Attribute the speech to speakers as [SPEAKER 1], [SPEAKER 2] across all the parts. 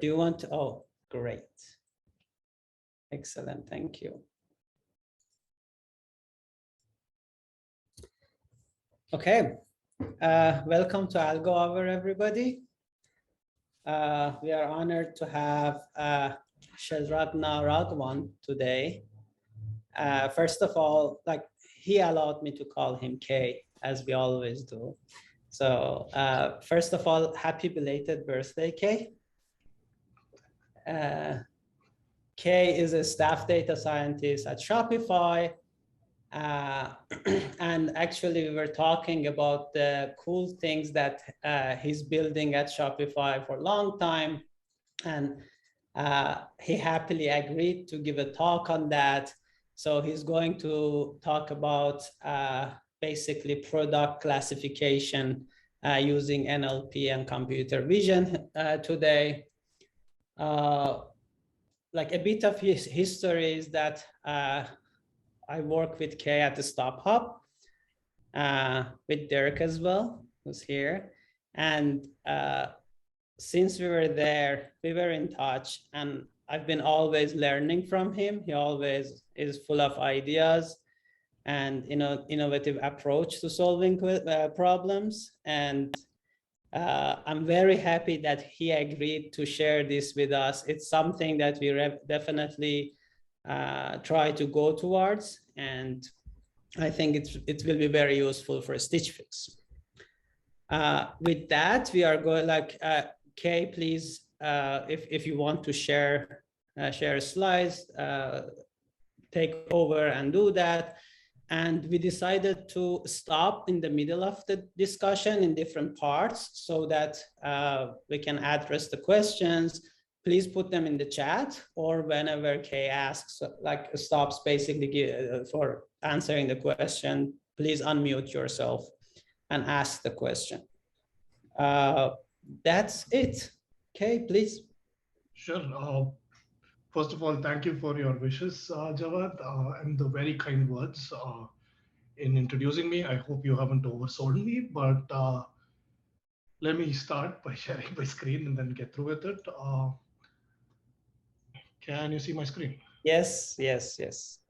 [SPEAKER 1] do you want to? Oh, great. Excellent, thank you. Okay, welcome to Algo Hour, everybody. We are honored to have Kshetrajna Raghavan today. First of all, like, he allowed me to call him K, as we always do. So first of all, happy belated birthday, K. K is a staff data scientist at Shopify. And actually, we were talking about the cool things that he's building at Shopify for a long time. And he happily agreed to give a talk on that. So he's going to talk about basically product classification using NLP and Computer Vision today. Like, a bit of his history is that I work with Kay at the Stop Hub, with Derek as well, who's here. And since we were there, we were in touch, and I've been always learning from him. He always is full of ideas and, you know, innovative approach to solving problems. And I'm very happy that he agreed to share this with us. It's something that we definitely try to go towards, and I think it will be very useful for Stitch Fix. With that, we are going, like, Kay, please, if you want to share slides, take over and do that. And we decided to stop in the middle of the discussion in different parts so that we can address the questions. Please put them in the chat, or whenever Kay asks, like, stops basically for answering the question, please unmute yourself and ask the question. That's it. Kay, please.
[SPEAKER 2] Sure. First of all, thank you for your wishes, Jawad, and the very kind words in introducing me. I hope you haven't oversold me, but let me start by sharing my screen and then get through with it. Can you see my screen?
[SPEAKER 1] Yes, yes, yes.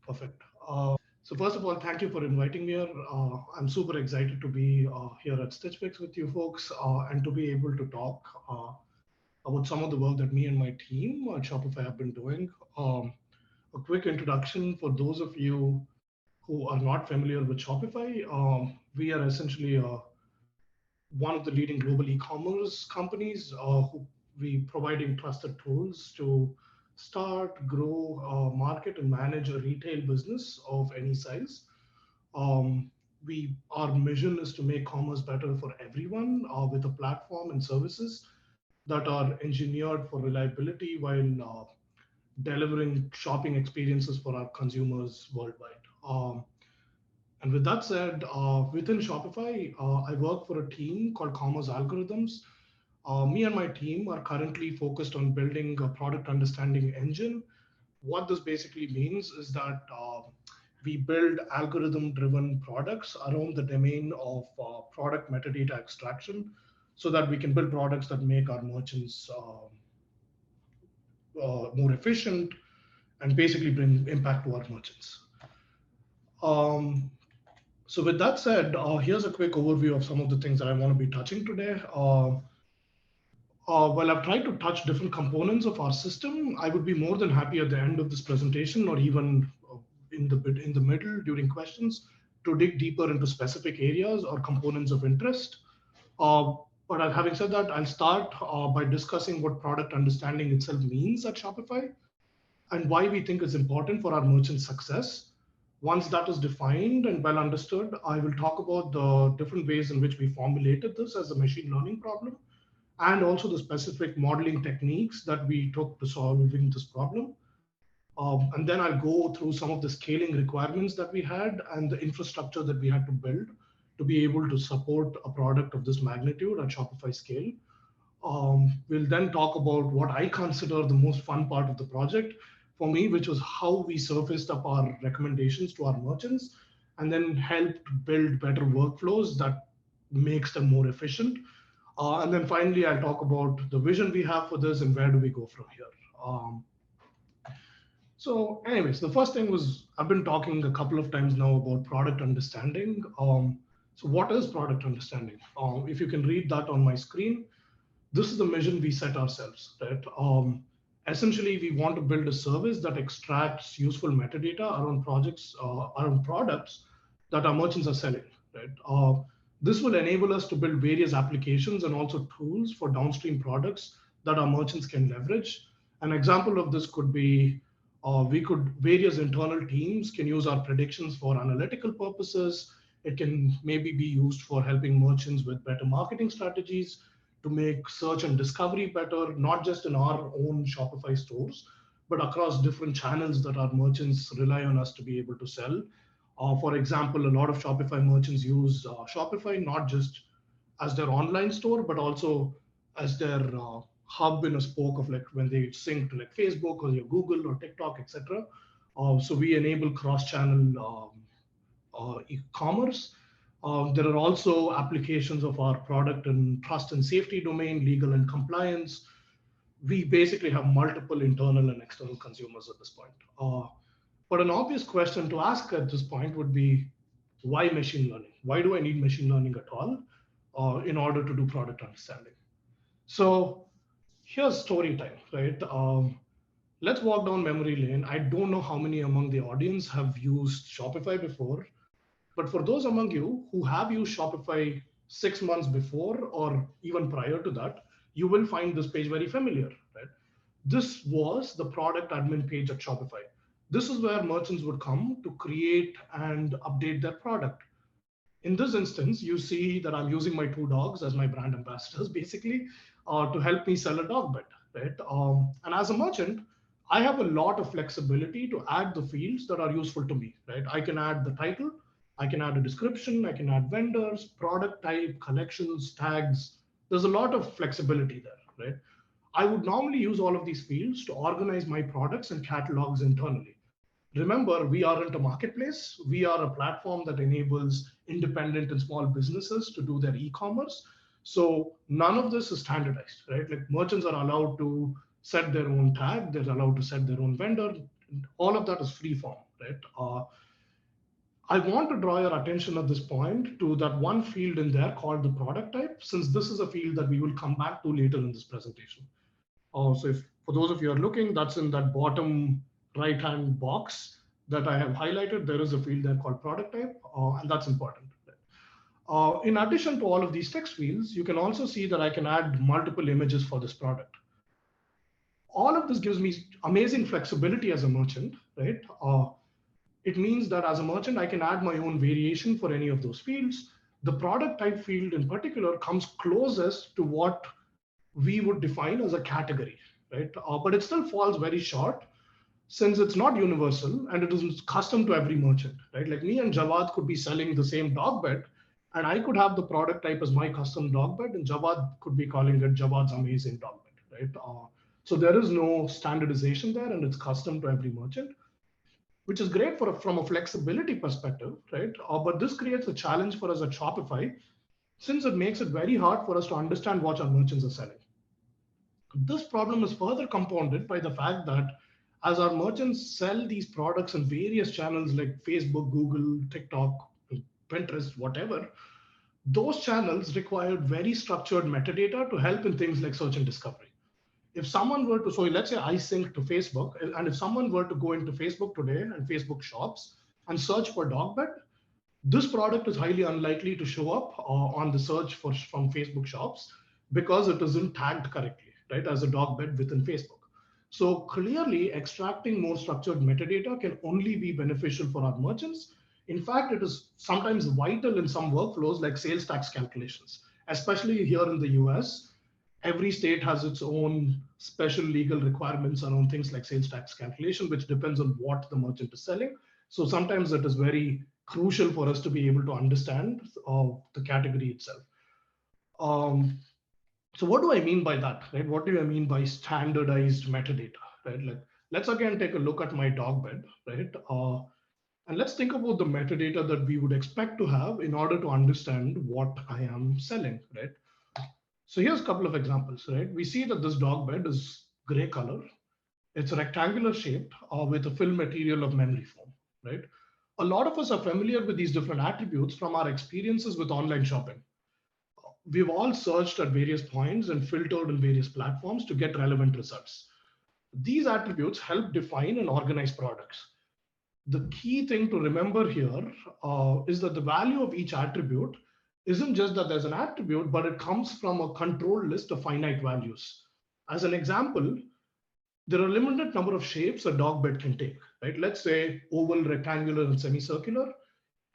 [SPEAKER 2] Perfect. So first of all, thank you for inviting me here. I'm super excited to be here at Stitch Fix with you folks and to be able to talk about some of the work that me and my team at Shopify have been doing. A quick introduction for those of you who are not familiar with Shopify. We are essentially one of the leading global e-commerce companies who we providing trusted tools to start, grow, market, and manage a retail business of any size. Our mission is to make commerce better for everyone with a platform and services that are engineered for reliability while delivering shopping experiences for our consumers worldwide. And with that said, within Shopify, I work for a team called Commerce Algorithms. Me and my team are currently focused on building a product understanding engine. What this basically means is that we build algorithm-driven products around the domain of product metadata extraction, so that we can build products that make our merchants more efficient and basically bring impact to our merchants. So with that said, here's a quick overview of some of the things that I want to be touching today. While I've tried to touch different components of our system, I would be more than happy at the end of this presentation, or even in the middle during questions, to dig deeper into specific areas or components of interest. But having said that, I'll start by discussing what product understanding itself means at Shopify and why we think it's important for our merchant success. Once that is defined and well understood, I will talk about the different ways in which we formulated this as a machine learning problem, and also the specific modeling techniques that we took to solving this problem. And then I'll go through some of the scaling requirements that we had and the infrastructure that we had to build to be able to support a product of this magnitude at Shopify scale. We'll then talk about what I consider the most fun part of the project for me, which was how we surfaced up our recommendations to our merchants and then helped build better workflows that makes them more efficient. And then finally, I'll talk about the vision we have for this and where do we go from here. So anyways, the first thing was, I've been talking a couple of times now about product understanding. So what is product understanding? If you can read that on my screen, this is the mission we set ourselves, right? Essentially, we want to build a service that extracts useful metadata around around products that our merchants are selling, right? This will enable us to build various applications and also tools for downstream products that our merchants can leverage. An example of this could be various internal teams can use our predictions for analytical purposes. It can maybe be used for helping merchants with better marketing strategies, to make search and discovery better, not just in our own Shopify stores, but across different channels that our merchants rely on us to be able to sell. For example, a lot of Shopify merchants use Shopify not just as their online store, but also as their hub in a spoke of like when they sync to like Facebook or your Google or TikTok, etc. So we enable cross-channel e-commerce. There are also applications of our product in trust and safety domain, legal and compliance. We basically have multiple internal and external consumers at this point. But an obvious question to ask at this point would be, why machine learning? Why do I need machine learning at all in order to do product understanding? So here's story time, right? Let's walk down memory lane. I don't know how many among the audience have used Shopify before, but for those among you who have used Shopify 6 months before or even prior to that, you will find this page very familiar, right? This was the product admin page at Shopify. This is where merchants would come to create and update their product. In this instance, you see that I'm using my two dogs as my brand ambassadors, basically, to help me sell a dog bed, right? And as a merchant, I have a lot of flexibility to add the fields that are useful to me, right? I can add the title, I can add a description, I can add vendors, product type, collections, tags. There's a lot of flexibility there, right? I would normally use all of these fields to organize my products and catalogs internally. Remember, we aren't a marketplace. We are a platform that enables independent and small businesses to do their e-commerce. So none of this is standardized, right? Like merchants are allowed to set their own tag, they're allowed to set their own vendor. All of that is free form, right? I want to draw your attention at this point to that one field in there called the product type, since this is a field that we will come back to later in this presentation. So if for those of you who are looking, that's in that bottom right-hand box that I have highlighted. There is a field there called product type, and that's important. In addition to all of these text fields, you can also see that I can add multiple images for this product. All of this gives me amazing flexibility as a merchant, right? It means that as a merchant, I can add my own variation for any of those fields. The product type field in particular comes closest to what we would define as a category, right? But it still falls very short since it's not universal and it is custom to every merchant, right? Like me and Jawad could be selling the same dog bed, and I could have the product type as my custom dog bed, and Jawad could be calling it Jawad's amazing dog bed, right? So there is no standardization there, and it's custom to every merchant, which is great from a flexibility perspective, right? But this creates a challenge for us at Shopify, since it makes it very hard for us to understand what our merchants are selling. This problem is further compounded by the fact that as our merchants sell these products in various channels like Facebook, Google, TikTok, Pinterest, whatever, those channels require very structured metadata to help in things like search and discovery. If someone were to, so let's say I sync to Facebook, and if someone were to go into Facebook today and Facebook shops and search for dog bed, this product is highly unlikely to show up on the search from Facebook shops because it isn't tagged correctly, right, as a dog bed within Facebook. So clearly, extracting more structured metadata can only be beneficial for our merchants. In fact, it is sometimes vital in some workflows like sales tax calculations, especially here in the US. Every state has its own special legal requirements around things like sales tax calculation, which depends on what the merchant is selling. So sometimes it is very crucial for us to be able to understand the category itself. So what do I mean by that, right? What do I mean by standardized metadata, right? Like, let's again take a look at my dog bed, right? And let's think about the metadata that we would expect to have in order to understand what I am selling, right? So here's a couple of examples, right? We see that this dog bed is gray color. It's rectangular shaped with a fill material of memory foam, right? A lot of us are familiar with these different attributes from our experiences with online shopping. We've all searched at various points and filtered on various platforms to get relevant results. These attributes help define and organize products. The key thing to remember here is that the value of each attribute isn't just that there's an attribute, but it comes from a controlled list of finite values. As an example, there are a limited number of shapes a dog bed can take, right? Let's say oval, rectangular, and semicircular.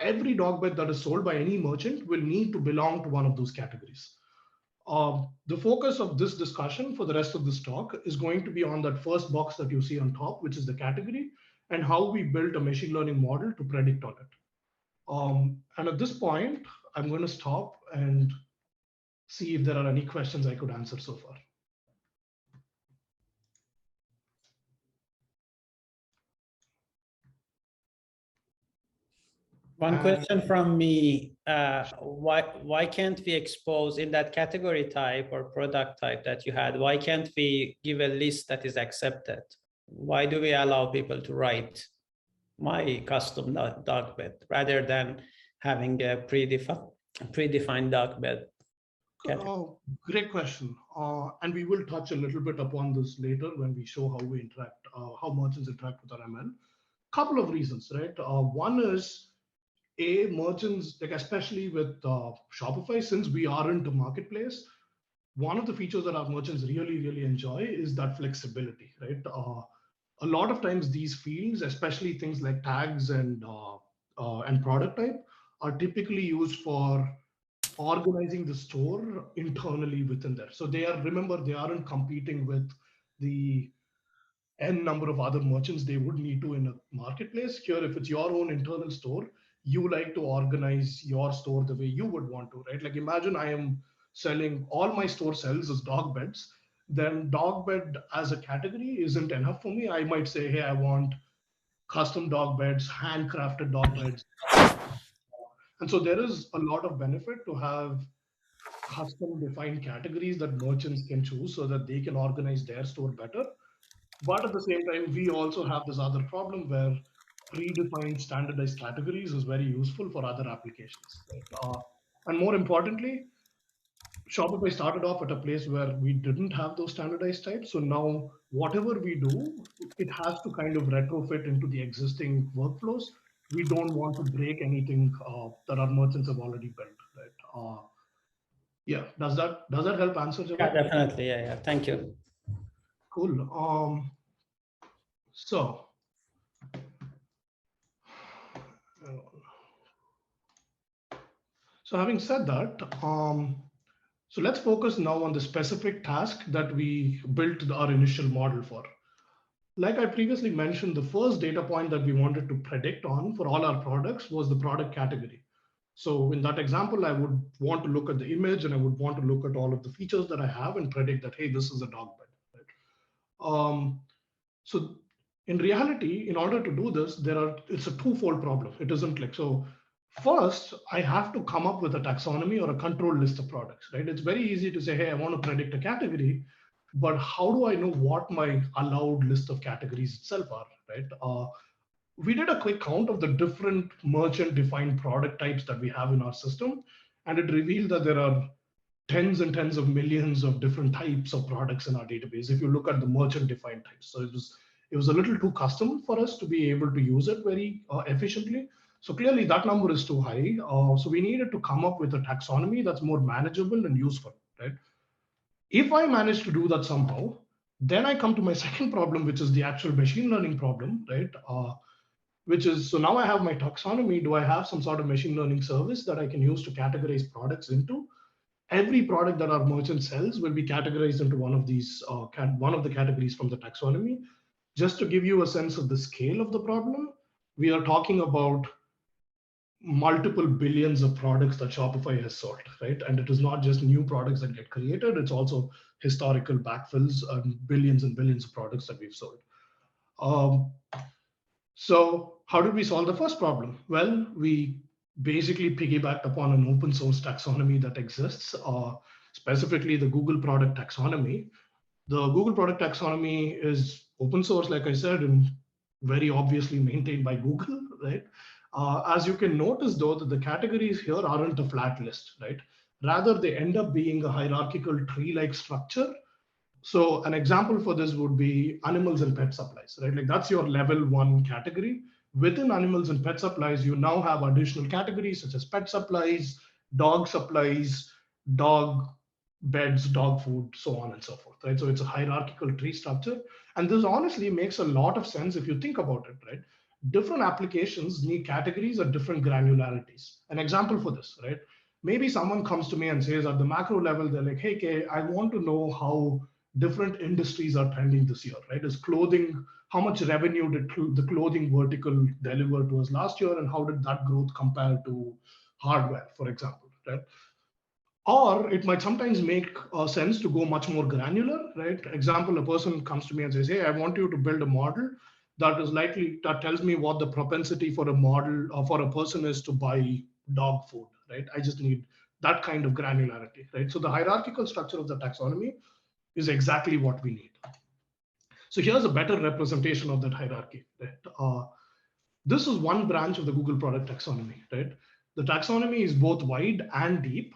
[SPEAKER 2] Every dog bed that is sold by any merchant will need to belong to one of those categories. The focus of this discussion for the rest of this talk is going to be on that first box that you see on top, which is the category, and how we built a machine learning model to predict on it. And at this point, I'm going to stop and see if there are any questions I could answer so far.
[SPEAKER 1] One question from me, why can't we expose in that category type or product type that you had, why can't we give a list that is accepted? Why do we allow people to write my custom dog bed rather than having a predefined dog bed?
[SPEAKER 2] Great question. And we will touch a little bit upon this later when we show how we interact, how merchants interact with our ML. Couple of reasons, right? One is, merchants, like especially with Shopify, since we aren't a marketplace, one of the features that our merchants really enjoy is that flexibility, right? A lot of times these fields, especially things like tags and product type, are typically used for organizing the store internally within there. So remember, they aren't competing with the N number of other merchants they would need to in a marketplace. Here, if it's your own internal store, you like to organize your store the way you would want to, right? Like imagine I am selling, all my store sells is dog beds, then dog bed as a category isn't enough for me. I might say, hey, I want custom dog beds, handcrafted dog beds. And so there is a lot of benefit to have custom defined categories that merchants can choose so that they can organize their store better. But at the same time, we also have this other problem where predefined standardized categories is very useful for other applications. Right? And more importantly, Shopify started off at a place where we didn't have those standardized types. So now whatever we do, it has to kind of retrofit into the existing workflows. We don't want to break anything that our merchants have already built. Right? Yeah, does that help answer, Jawad?
[SPEAKER 1] Yeah, definitely. Yeah. Thank you.
[SPEAKER 2] Cool. So having said that, so let's focus now on the specific task that we built our initial model for. Like I previously mentioned, the first data point that we wanted to predict on for all our products was the product category. So in that example, I would want to look at the image and I would want to look at all of the features that I have and predict that, hey, this is a dog bed. Right? So in reality, in order to do this, it's a twofold problem. It isn't like, so first, I have to come up with a taxonomy or a controlled list of products, right? It's very easy to say, hey, I want to predict a category, but how do I know what my allowed list of categories itself are, right? We did a quick count of the different merchant-defined product types that we have in our system, and it revealed that there are tens and tens of millions of different types of products in our database if you look at the merchant-defined types. So it was a little too custom for us to be able to use it very efficiently. So clearly that number is too high. So we needed to come up with a taxonomy that's more manageable and useful, right? If I manage to do that somehow, then I come to my second problem, which is the actual machine learning problem, right? Which is, so now I have my taxonomy. Do I have some sort of machine learning service that I can use to categorize products into? Every product that our merchant sells will be categorized into one of these, one of the categories from the taxonomy. Just to give you a sense of the scale of the problem, we are talking about multiple billions of products that Shopify has sold, right? And it is not just new products that get created, it's also historical backfills and billions of products that we've sold. So how did we solve the first problem? Well, we basically piggybacked upon an open source taxonomy that exists. specifically the Google product taxonomy. The Google product taxonomy is open source, like I said, and very obviously maintained by Google, right? As you can notice, though, that the categories here aren't a flat list, right? Rather, they end up being a hierarchical tree-like structure. So an example for this would be animals and pet supplies, right? Like that's your level 1 category. Within animals and pet supplies, you now have additional categories such as pet supplies, dog beds, dog food, so on and so forth, right? So it's a hierarchical tree structure. And this honestly makes a lot of sense if you think about it, right? Different applications need categories at different granularities. An example for this, right? Maybe someone comes to me and says at the macro level, they're like, hey, Kay, I want to know how different industries are trending this year, right? Is clothing, how much revenue did the clothing vertical deliver to us last year, and how did that growth compare to hardware, for example, right? Or it might sometimes make sense to go much more granular, right? Example, a person comes to me and says, hey, I want you to build a model that tells me what the propensity for a model or for a person is to buy dog food, right? I just need that kind of granularity, right? So the hierarchical structure of the taxonomy is exactly what we need. So here's a better representation of that hierarchy, right? This is one branch of the Google product taxonomy, right? The taxonomy is both wide and deep.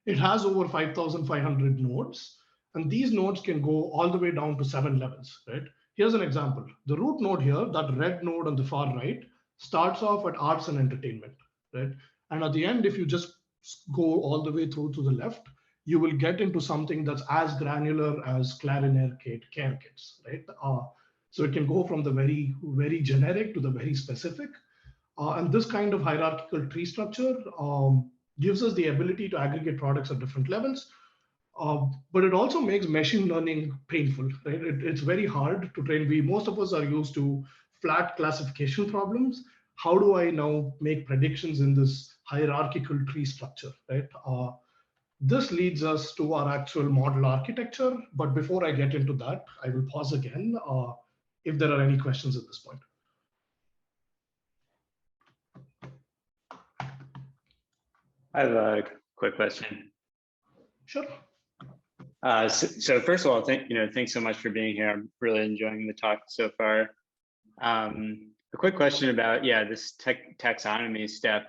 [SPEAKER 2] It has over 5,500 nodes, and these nodes can go all the way down to 7 levels, right? Here's an example. The root node here, that red node on the far right, starts off at arts and entertainment, right? And at the end, if you just go all the way through to the left, you will get into something that's as granular as clarinet care kits, right? So it can go from the very, very generic to the very specific. And this kind of hierarchical tree structure gives us the ability to aggregate products at different levels. But it also makes machine learning painful, right? It's very hard to train. Most of us are used to flat classification problems. How do I now make predictions in this hierarchical tree structure, right? This leads us to our actual model architecture. But before I get into that, I will pause again if there are any questions at this point.
[SPEAKER 3] I have a quick question.
[SPEAKER 2] Sure.
[SPEAKER 3] So first of all, thanks so much for being here. I'm really enjoying the talk so far. A quick question about this taxonomy step.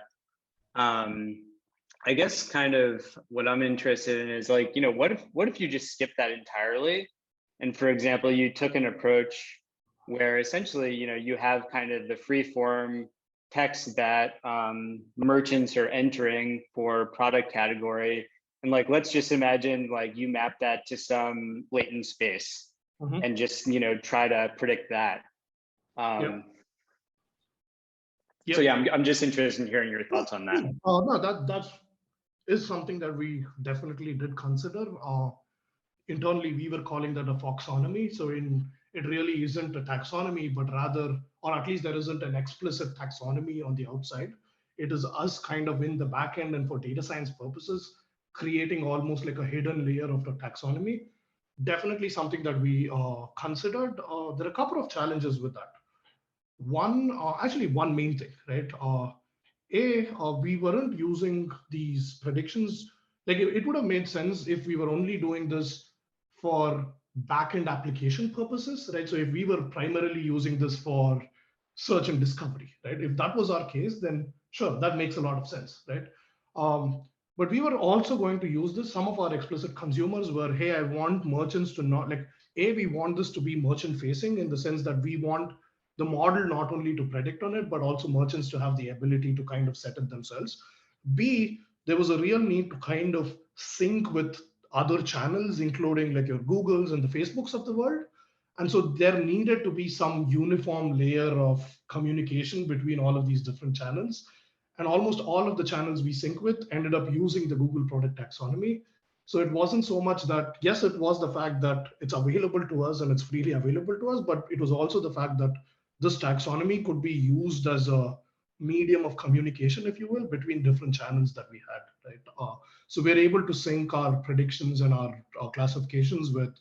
[SPEAKER 3] I guess kind of what I'm interested in is like, what if you just skip that entirely? And for example, you took an approach where essentially, you have kind of the free form text that merchants are entering for product category. And like, let's just imagine like you map that to some latent space and just, try to predict that. So yeah, I'm just interested in hearing your thoughts on that.
[SPEAKER 2] No, that is something that we definitely did consider. Internally, we were calling that a foxonomy. So it really isn't a taxonomy, but rather, or at least there isn't an explicit taxonomy on the outside. It is us kind of in the back end and for data science purposes, creating almost like a hidden layer of the taxonomy. Definitely something that we considered. There are a couple of challenges with that. One main thing, right? We weren't using these predictions. Like it would have made sense if we were only doing this for backend application purposes, right? So if we were primarily using this for search and discovery, right? If that was our case, then sure, that makes a lot of sense, right? But we were also going to use this. Some of our explicit consumers were, hey, I want merchants to not we want this to be merchant facing in the sense that we want the model not only to predict on it, but also merchants to have the ability to kind of set it themselves. B, there was a real need to kind of sync with other channels, including like your Googles and the Facebooks of the world. And so there needed to be some uniform layer of communication between all of these different channels. And almost all of the channels we sync with ended up using the Google product taxonomy. So it wasn't so much that, yes, it was the fact that it's available to us and it's freely available to us, but it was also the fact that this taxonomy could be used as a medium of communication, if you will, between different channels that we had, right? So we're able to sync our predictions and our classifications with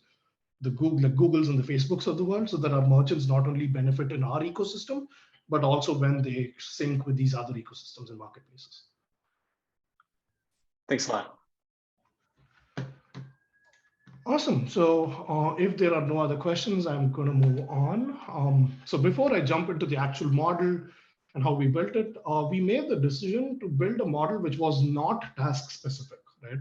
[SPEAKER 2] the Googles and the Facebooks of the world, so that our merchants not only benefit in our ecosystem, but also when they sync with these other ecosystems and marketplaces.
[SPEAKER 3] Thanks a lot.
[SPEAKER 2] Awesome. So if there are no other questions, I'm going to move on. So before I jump into the actual model and how we built it, we made the decision to build a model which was not task specific, right?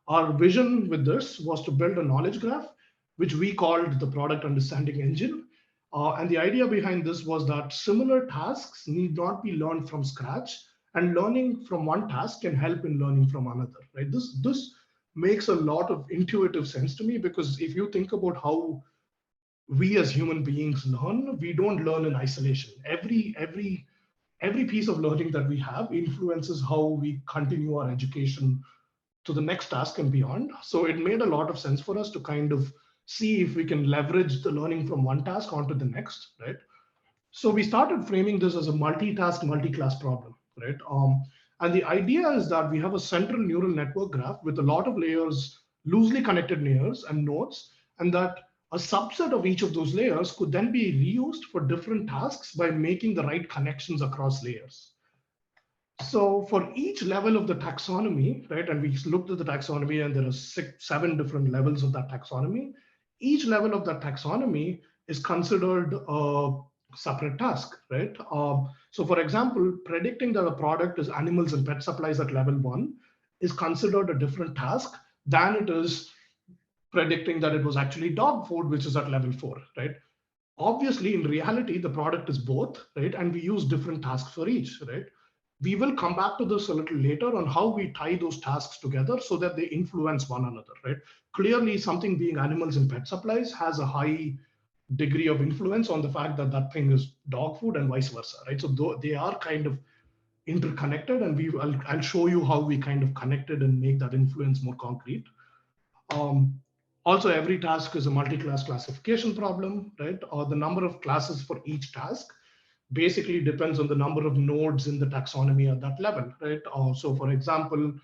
[SPEAKER 2] Our vision with this was to build a knowledge graph, which we called the product understanding engine. And the idea behind this was that similar tasks need not be learned from scratch, and learning from one task can help in learning from another, right? This makes a lot of intuitive sense to me, because if you think about how we as human beings learn, we don't learn in isolation. Every piece of learning that we have influences how we continue our education to the next task and beyond. So it made a lot of sense for us to kind of see if we can leverage the learning from one task onto the next, right? So we started framing this as a multitask, multi-class problem, right? And the idea is that we have a central neural network graph with a lot of layers, loosely connected layers and nodes, and that a subset of each of those layers could then be reused for different tasks by making the right connections across layers. So for each level of the taxonomy, right, and we looked at the taxonomy, and there are 7 different levels of that taxonomy. Each level of that taxonomy is considered a separate task, right? So for example, predicting that a product is animals and pet supplies at level 1 is considered a different task than it is predicting that it was actually dog food, which is at level 4, right? Obviously, in reality, the product is both, right? And we use different tasks for each, right? We will come back to this a little later on how we tie those tasks together so that they influence one another, right? Clearly, something being animals and pet supplies has a high degree of influence on the fact that that thing is dog food and vice versa, right? So they are kind of interconnected, and I'll show you how we kind of connected and make that influence more concrete. Also, every task is a multi-class classification problem, right? Or the number of classes for each task basically depends on the number of nodes in the taxonomy at that level, right? So for example,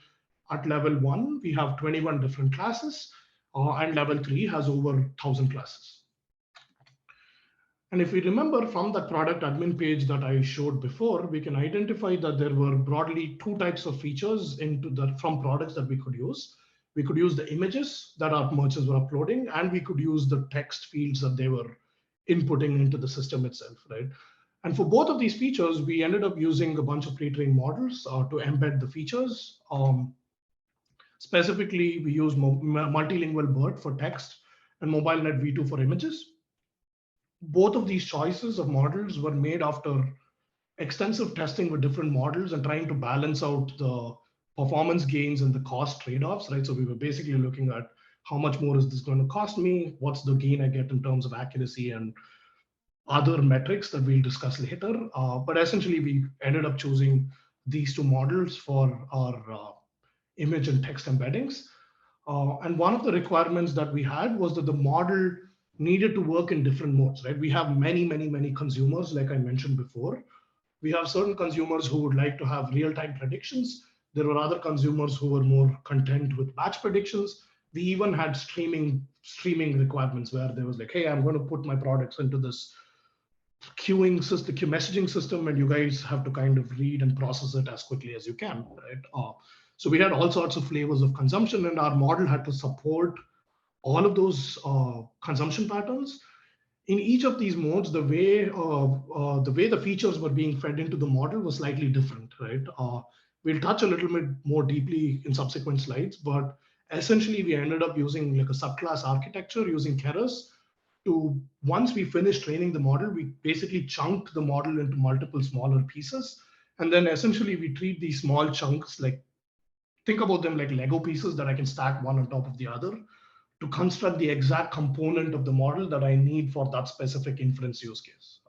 [SPEAKER 2] at level 1, we have 21 different classes, and level 3 has over 1,000 classes. And if we remember from that product admin page that I showed before, we can identify that there were broadly 2 types of features from products that we could use. We could use the images that our merchants were uploading, and we could use the text fields that they were inputting into the system itself, right? And for both of these features, we ended up using a bunch of pre-trained models to embed the features. Specifically, we use multilingual BERT for text and MobileNet V2 for images. Both of these choices of models were made after extensive testing with different models and trying to balance out the performance gains and the cost trade-offs, right? So we were basically looking at how much more is this going to cost me? What's the gain I get in terms of accuracy and other metrics that we'll discuss later. But essentially, we ended up choosing these 2 models for our image and text embeddings. And one of the requirements that we had was that the model needed to work in different modes, right? We have many consumers, like I mentioned before. We have certain consumers who would like to have real-time predictions. There were other consumers who were more content with batch predictions. We even had streaming requirements where there was like, hey, I'm going to put my products into this queuing system, queue messaging system, and you guys have to kind of read and process it as quickly as you can, right? So we had all sorts of flavors of consumption, and our model had to support all of those consumption patterns. In each of these modes, the way the features were being fed into the model was slightly different, right? We'll touch a little bit more deeply in subsequent slides, but essentially we ended up using like a subclass architecture using Keras to, once we finished training the model, we basically chunked the model into multiple smaller pieces. And then essentially we treat these small chunks like, think about them like Lego pieces that I can stack one on top of the other to construct the exact component of the model that I need for that specific inference use case.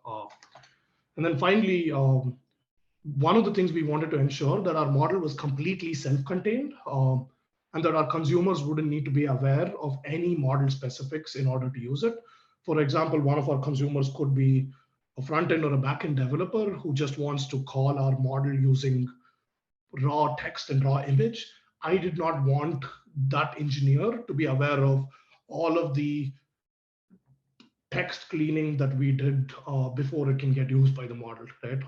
[SPEAKER 2] And then finally, one of the things we wanted to ensure that our model was completely self-contained, and that our consumers wouldn't need to be aware of any model specifics in order to use it. For example, one of our consumers could be a front-end or a back-end developer who just wants to call our model using raw text and raw image. I did not want that engineer to be aware of all of the text cleaning that we did before it can get used by the model, right?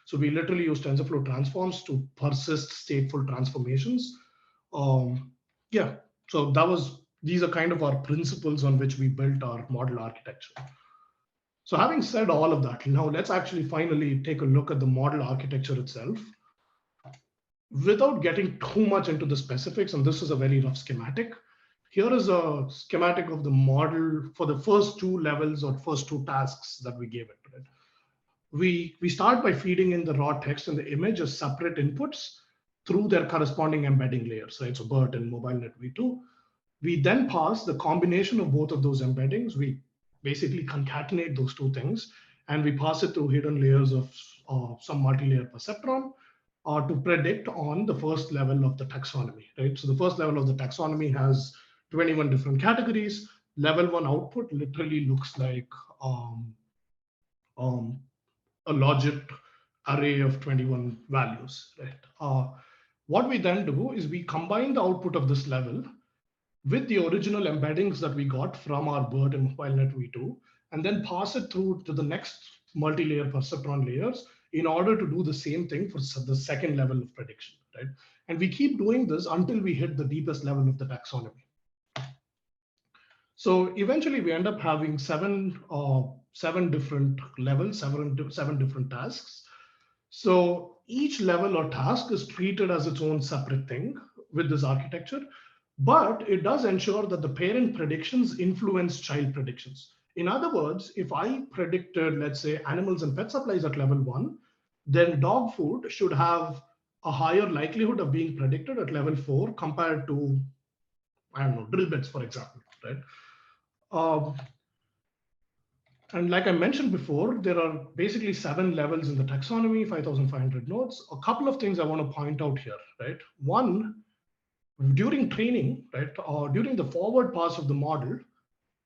[SPEAKER 2] So we literally use TensorFlow transforms to persist stateful transformations. Yeah, so that was these are kind of our principles on which we built our model architecture. So having said all of that, now let's actually finally take a look at the model architecture itself. Without getting too much into the specifics, and this is a very rough schematic, here is a schematic of the model for the first two levels or first two tasks that we gave it. Right? We start by feeding in the raw text and the image as separate inputs through their corresponding embedding layers, right? So BERT and MobileNet V2. We then pass the combination of both of those embeddings. We basically concatenate those two things, and we pass it through hidden layers of some multi-layer perceptron to predict on the first level of the taxonomy, right? So the first level of the taxonomy has 21 different categories. Level 1 output literally looks like a logic array of 21 values, right? What we then do is we combine the output of this level with the original embeddings that we got from our BERT and MobileNet V2, and then pass it through to the next multi-layer perceptron layers in order to do the same thing for the second level of prediction, right? And we keep doing this until we hit the deepest level of the taxonomy. So eventually we end up having seven different levels, seven different tasks. So each level or task is treated as its own separate thing with this architecture, but it does ensure that the parent predictions influence child predictions. In other words, if I predicted, let's say, animals and pet supplies at level 1, then dog food should have a higher likelihood of being predicted at level 4 compared to, I don't know, drill bits, for example, right? And like I mentioned before, there are basically 7 levels in the taxonomy, 5,500 nodes. A couple of things I want to point out here, right? One, during training, right, or during the forward pass of the model,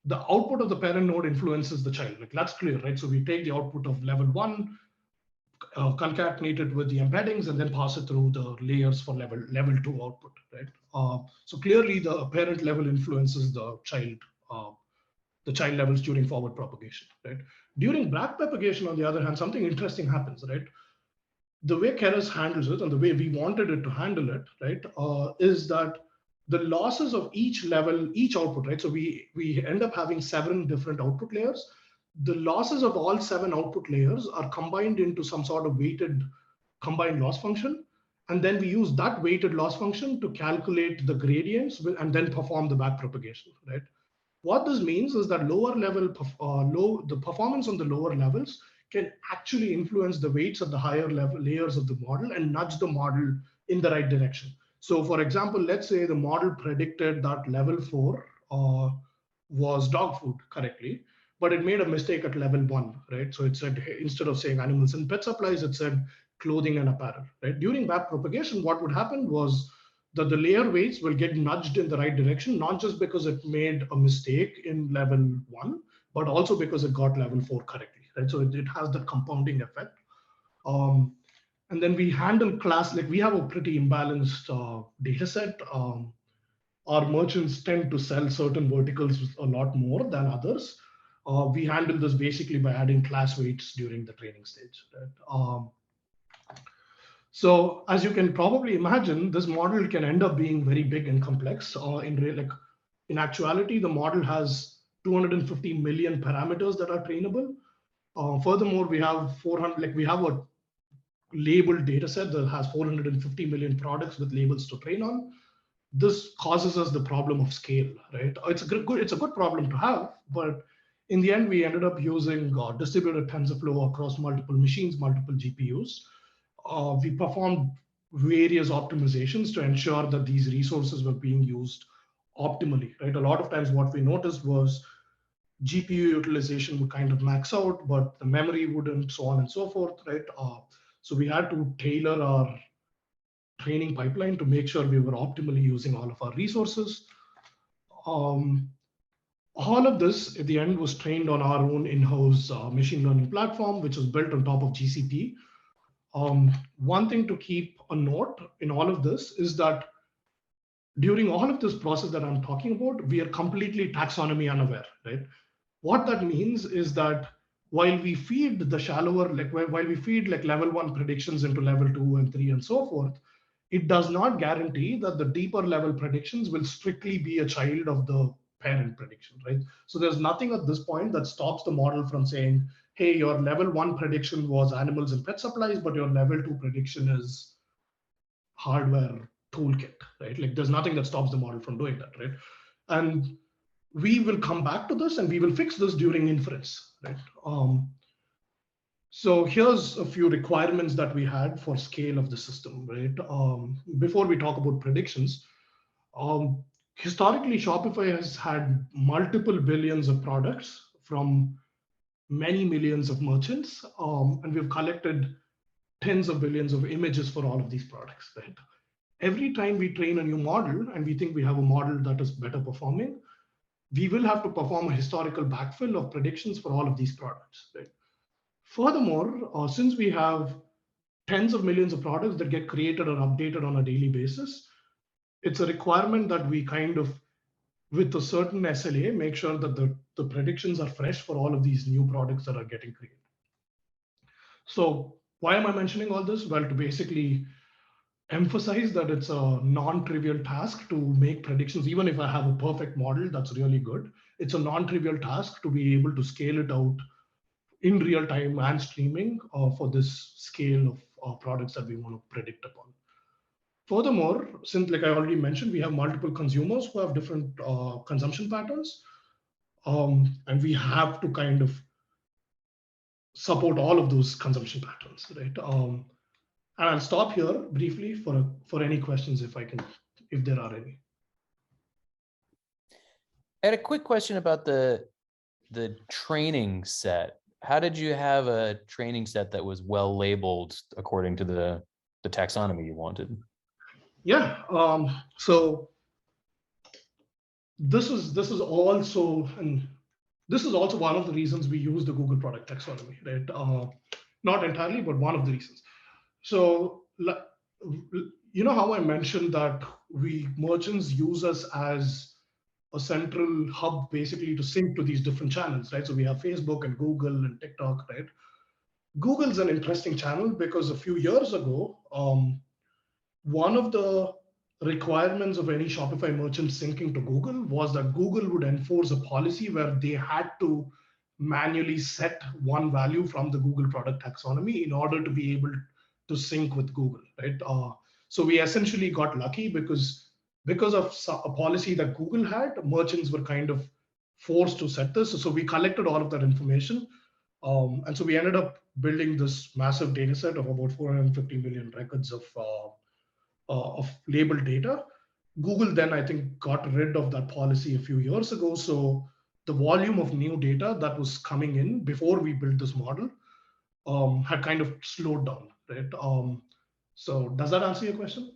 [SPEAKER 2] the output of the parent node influences the child. Like that's clear, right? So we take the output of level 1, concatenate it with the embeddings, and then pass it through the layers for level 2 output, right? So clearly the parent level influences the child levels during forward propagation, right? During back propagation, on the other hand, something interesting happens, right? The way Keras handles it and the way we wanted it to handle it, right, is that the losses of each level, each output, right? So we end up having 7 different output layers. The losses of all 7 output layers are combined into some sort of weighted combined loss function. And then we use that weighted loss function to calculate the gradients and then perform the back propagation, right? What this means is that the performance on the lower levels can actually influence the weights at the higher level layers of the model and nudge the model in the right direction. So for example, let's say the model predicted that level 4 was dog food correctly, but it made a mistake at level 1, right? So it said, instead of saying animals and pet supplies, it said clothing and apparel, right? During back propagation, what would happen was that the layer weights will get nudged in the right direction, not just because it made a mistake in level 1, but also because it got level 4 correctly, right? So it has that compounding effect. And then we handle class, like we have a pretty imbalanced data set. Our merchants tend to sell certain verticals a lot more than others. We handle this basically by adding class weights during the training stage, right? So as you can probably imagine, this model can end up being very big and complex. In actuality, the model has 250 million parameters that are trainable. Furthermore, we have a labeled data set that has 450 million products with labels to train on. This causes us the problem of scale, right? It's a good problem to have, but in the end, we ended up using distributed TensorFlow across multiple machines, multiple GPUs. We performed various optimizations to ensure that these resources were being used optimally, right? A lot of times what we noticed was GPU utilization would kind of max out, but the memory wouldn't, so on and so forth, right? So we had to tailor our training pipeline to make sure we were optimally using all of our resources. All of this at the end was trained on our own in-house machine learning platform, which was built on top of GCP. One thing to keep a note in all of this is that during all of this process that I'm talking about, we are completely taxonomy unaware, right? What that means is that while we feed the shallower, while we feed like level 1 predictions into level 2 and 3 and so forth, it does not guarantee that the deeper level predictions will strictly be a child of the parent prediction, right? So there's nothing at this point that stops the model from saying, hey, your level 1 prediction was animals and pet supplies, but your level 2 prediction is hardware toolkit, right? Like there's nothing that stops the model from doing that, right? And we will come back to this and we will fix this during inference, right? So here's a few requirements that we had for scale of the system, right? Before we talk about predictions, historically, Shopify has had multiple billions of products from many millions of merchants, and we've collected tens of billions of images for all of these products, right? Every time we train a new model and we think we have a model that is better performing, we will have to perform a historical backfill of predictions for all of these products, right? Furthermore, since we have tens of millions of products that get created or updated on a daily basis, it's a requirement that we kind of, with a certain SLA, make sure that the predictions are fresh for all of these new products that are getting created. So why am I mentioning all this? Well, to basically emphasize that it's a non-trivial task to make predictions. Even if I have a perfect model that's really good, it's a non-trivial task to be able to scale it out in real time and streaming for this scale of products that we want to predict upon. Furthermore, since like I already mentioned, we have multiple consumers who have different consumption patterns, and we have to kind of support all of those consumption patterns, right? And I'll stop here briefly for any questions if there are any.
[SPEAKER 4] I had a quick question about the training set. How did you have a training set that was well labeled according to the taxonomy you wanted?
[SPEAKER 2] Yeah. So this is also one of the reasons we use the Google product taxonomy, right? Not entirely, but one of the reasons. So you know how I mentioned that merchants use us as a central hub basically to sync to these different channels, right? So we have Facebook and Google and TikTok, right? Google's an interesting channel because a few years ago, one of the requirements of any Shopify merchant syncing to Google was that Google would enforce a policy where they had to manually set one value from the Google product taxonomy in order to be able to sync with Google, right? So we essentially got lucky because of a policy that Google had, merchants were kind of forced to set this. So we collected all of that information. And so we ended up building this massive data set of about 450 million records of labeled data. Google then, I think, got rid of that policy a few years ago. So the volume of new data that was coming in before we built this model had kind of slowed down, right? So does that answer your question?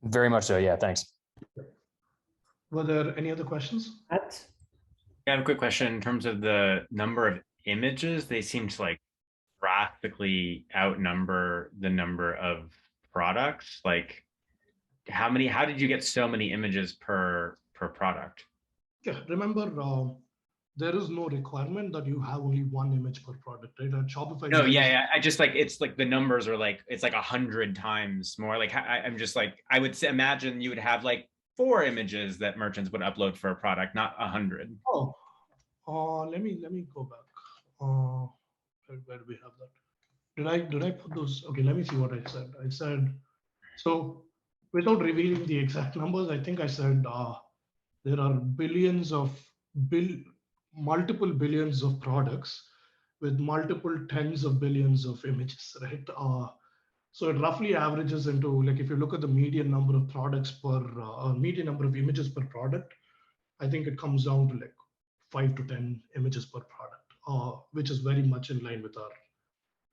[SPEAKER 4] Very much so, yeah, thanks.
[SPEAKER 2] Were there any other questions?
[SPEAKER 5] I have a quick question in terms of the number of images. They seem to like drastically outnumber the number of products. Like how did you get so many images per product?
[SPEAKER 2] Yeah, remember, there is no requirement that you have only one image per product, right? At Shopify.
[SPEAKER 5] No, yeah. I just like, it's like the numbers are like, it's like 100 times more. Like I'm just like, I would imagine you would have like 4 images that merchants would upload for a product, not 100.
[SPEAKER 2] Oh, let me go back. Where do we have that? Did I put those? Okay, let me see what I said. I said, so without revealing the exact numbers, I think I said there are multiple billions of products with multiple tens of billions of images, right? So it roughly averages into, like, if you look at the median number of products median number of images per product, I think it comes down to like 5 to 10 images per product, which is very much in line with our.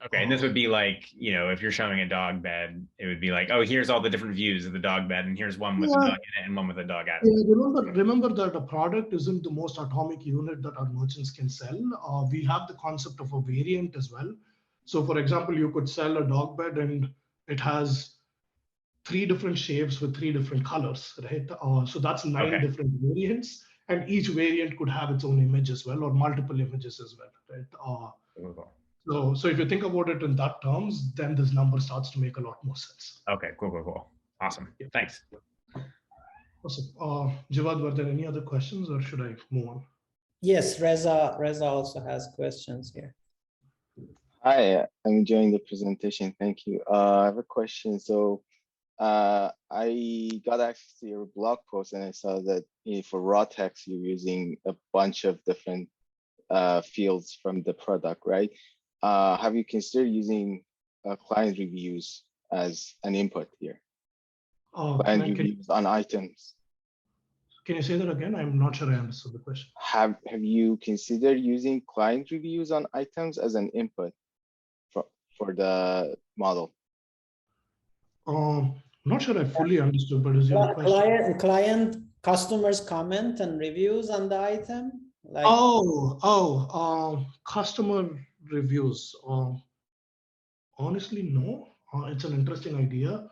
[SPEAKER 5] Okay, and this would be like, you know, if you're showing a dog bed, it would be like, oh, here's all the different views of the dog bed, and here's one with a dog in it and one with a dog out.
[SPEAKER 2] Remember that a product isn't the most atomic unit that our merchants can sell. We have the concept of a variant as well. So for example, you could sell a dog bed and it has 3 different shapes with 3 different colors, right? So that's 9 different variants, and each variant could have its own image as well, or multiple images as well, right? So if you think about it in that terms, then this number starts to make a lot more sense.
[SPEAKER 5] Okay, cool. Awesome.
[SPEAKER 2] Yeah.
[SPEAKER 5] Thanks.
[SPEAKER 2] Awesome. Javad, were there any other questions or should I move on?
[SPEAKER 1] Yes, Reza also has questions here.
[SPEAKER 6] Hi, I'm enjoying the presentation. Thank you. I have a question. So I got access to your blog post and I saw that for raw text, you're using a bunch of different fields from the product, right? Have you considered using client reviews as an input here? Client reviews on items.
[SPEAKER 2] Can you say that again? I'm not sure I understood the question.
[SPEAKER 6] Have you considered using client reviews on items as an input for the model?
[SPEAKER 2] Not sure I fully understood, but is your question?
[SPEAKER 1] Client customers comment and reviews on the item? Like
[SPEAKER 2] customer reviews. Honestly, no. It's an interesting idea.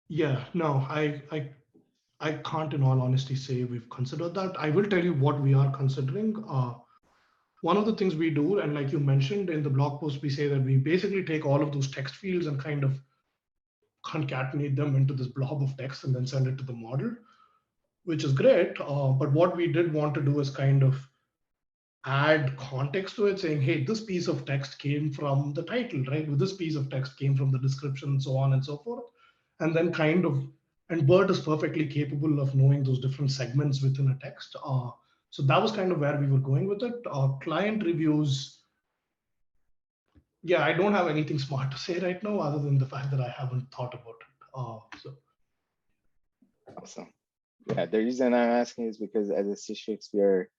[SPEAKER 2] Yeah, no, I can't in all honesty say we've considered that. I will tell you what we are considering. One of the things we do, and like you mentioned in the blog post, we say that we basically take all of those text fields and kind of concatenate them into this blob of text and then send it to the model, which is great. But what we did want to do is kind of add context to it, saying, hey, this piece of text came from the title, right? This piece of text came from the description and so on and so forth. And then kind of, and BERT is perfectly capable of knowing those different segments within a text. So that was kind of where we were going with it. Client reviews, yeah, I don't have anything smart to say right now other than the fact that I haven't thought about it.
[SPEAKER 6] Awesome. Yeah, the reason I'm asking is because as a Citrix, we're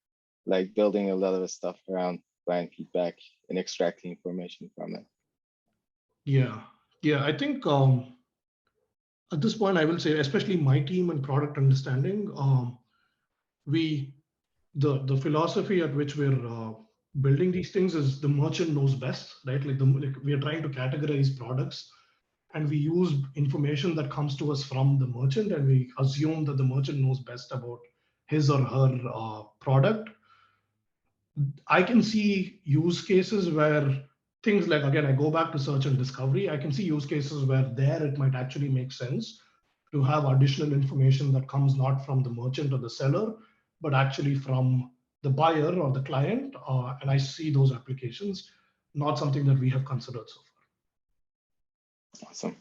[SPEAKER 6] like building a lot of stuff around client feedback and extracting information from it.
[SPEAKER 2] Yeah, I think at this point, I will say, especially my team and product understanding, the philosophy at which we're building these things is the merchant knows best, right? Like we are trying to categorize products, and we use information that comes to us from the merchant, and we assume that the merchant knows best about his or her product. I can see use cases where things like, again, I go back to search and discovery. I can see use cases where there it might actually make sense to have additional information that comes not from the merchant or the seller, but actually from the buyer or the client. And I see those applications, not something that we have considered so far.
[SPEAKER 6] Awesome.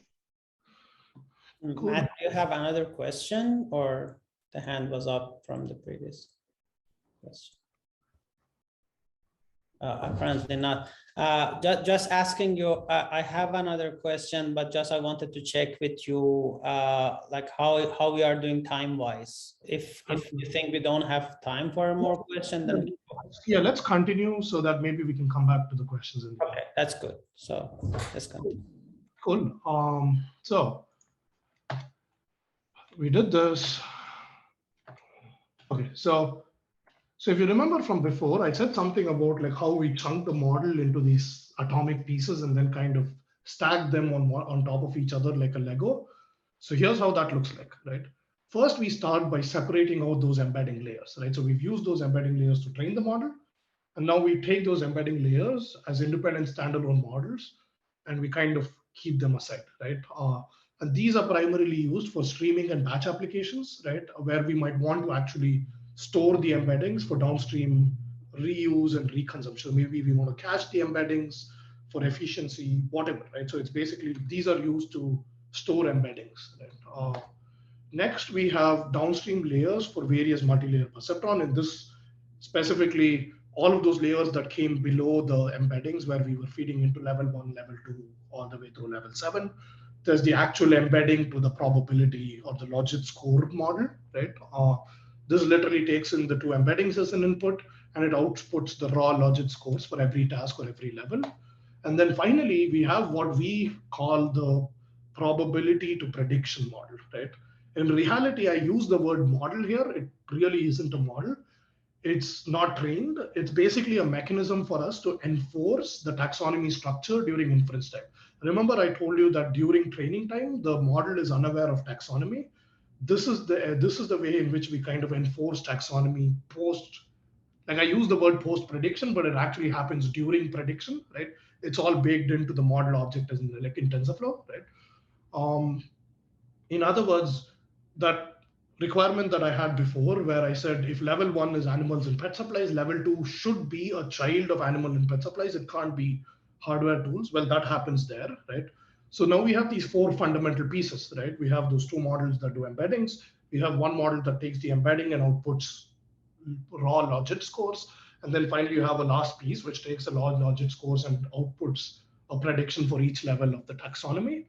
[SPEAKER 2] Cool.
[SPEAKER 1] Matt, do you have another question, or the hand was up from the previous question? Apparently not. Just asking you, I have another question, but just I wanted to check with you, like how we are doing time-wise. If you think we don't have time for more question, then
[SPEAKER 2] yeah, let's continue so that maybe we can come back to the questions.
[SPEAKER 1] Okay, that's good. So let's continue.
[SPEAKER 2] Cool. So we did this. Okay, so if you remember from before, I said something about like how we chunk the model into these atomic pieces and then kind of stack them on top of each other like a Lego. So here's how that looks like, right? First, we start by separating out those embedding layers, right? So we've used those embedding layers to train the model. And now we take those embedding layers as independent standalone models, and we kind of keep them aside, right? And these are primarily used for streaming and batch applications, right? Where we might want to actually store the embeddings for downstream reuse and reconsumption. Maybe we want to cache the embeddings for efficiency, whatever, right? So it's basically, these are used to store embeddings, right? Next, we have downstream layers for various multi-layer perceptron. In this specifically, all of those layers that came below the embeddings where we were feeding into level 1, level 2, all the way through level 7. There's the actual embedding to the probability or the logit score model, right? This literally takes in the two embeddings as an input, and it outputs the raw logit scores for every task or every level. And then finally, we have what we call the probability to prediction model, right? In reality, I use the word model here. It really isn't a model. It's not trained. It's basically a mechanism for us to enforce the taxonomy structure during inference time. Remember, I told you that during training time, the model is unaware of this is the way in which we kind of enforce taxonomy post Like I use the word post prediction, but it actually happens during prediction, right? It's all baked into the model object as in, like in TensorFlow, right? In other words, that requirement that I had before, where I said if level 1 is animals and pet supplies, level 2 should be a child of animal and pet supplies. It can't be hardware tools. Well, that happens there, right? So now we have these 4 fundamental pieces, right? We have those 2 models that do embeddings. We have one model that takes the embedding and outputs raw logit scores. And then finally, you have a last piece, which takes the raw logit scores and outputs a prediction for each level of the taxonomy.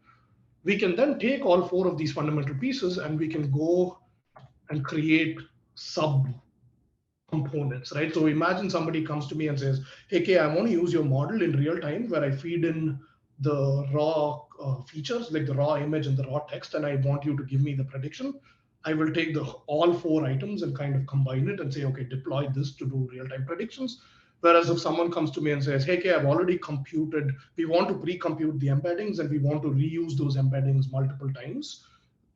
[SPEAKER 2] We can then take all 4 of these fundamental pieces and we can go and create sub components, right? So imagine somebody comes to me and says, hey, Kay, I want to use your model in real time where I feed in the raw features, like the raw image and the raw text, and I want you to give me the prediction. I will take all 4 items and kind of combine it and say, okay, deploy this to do real-time predictions. Whereas if someone comes to me and says, hey, Kay, I've already computed, we want to pre-compute the embeddings and we want to reuse those embeddings multiple times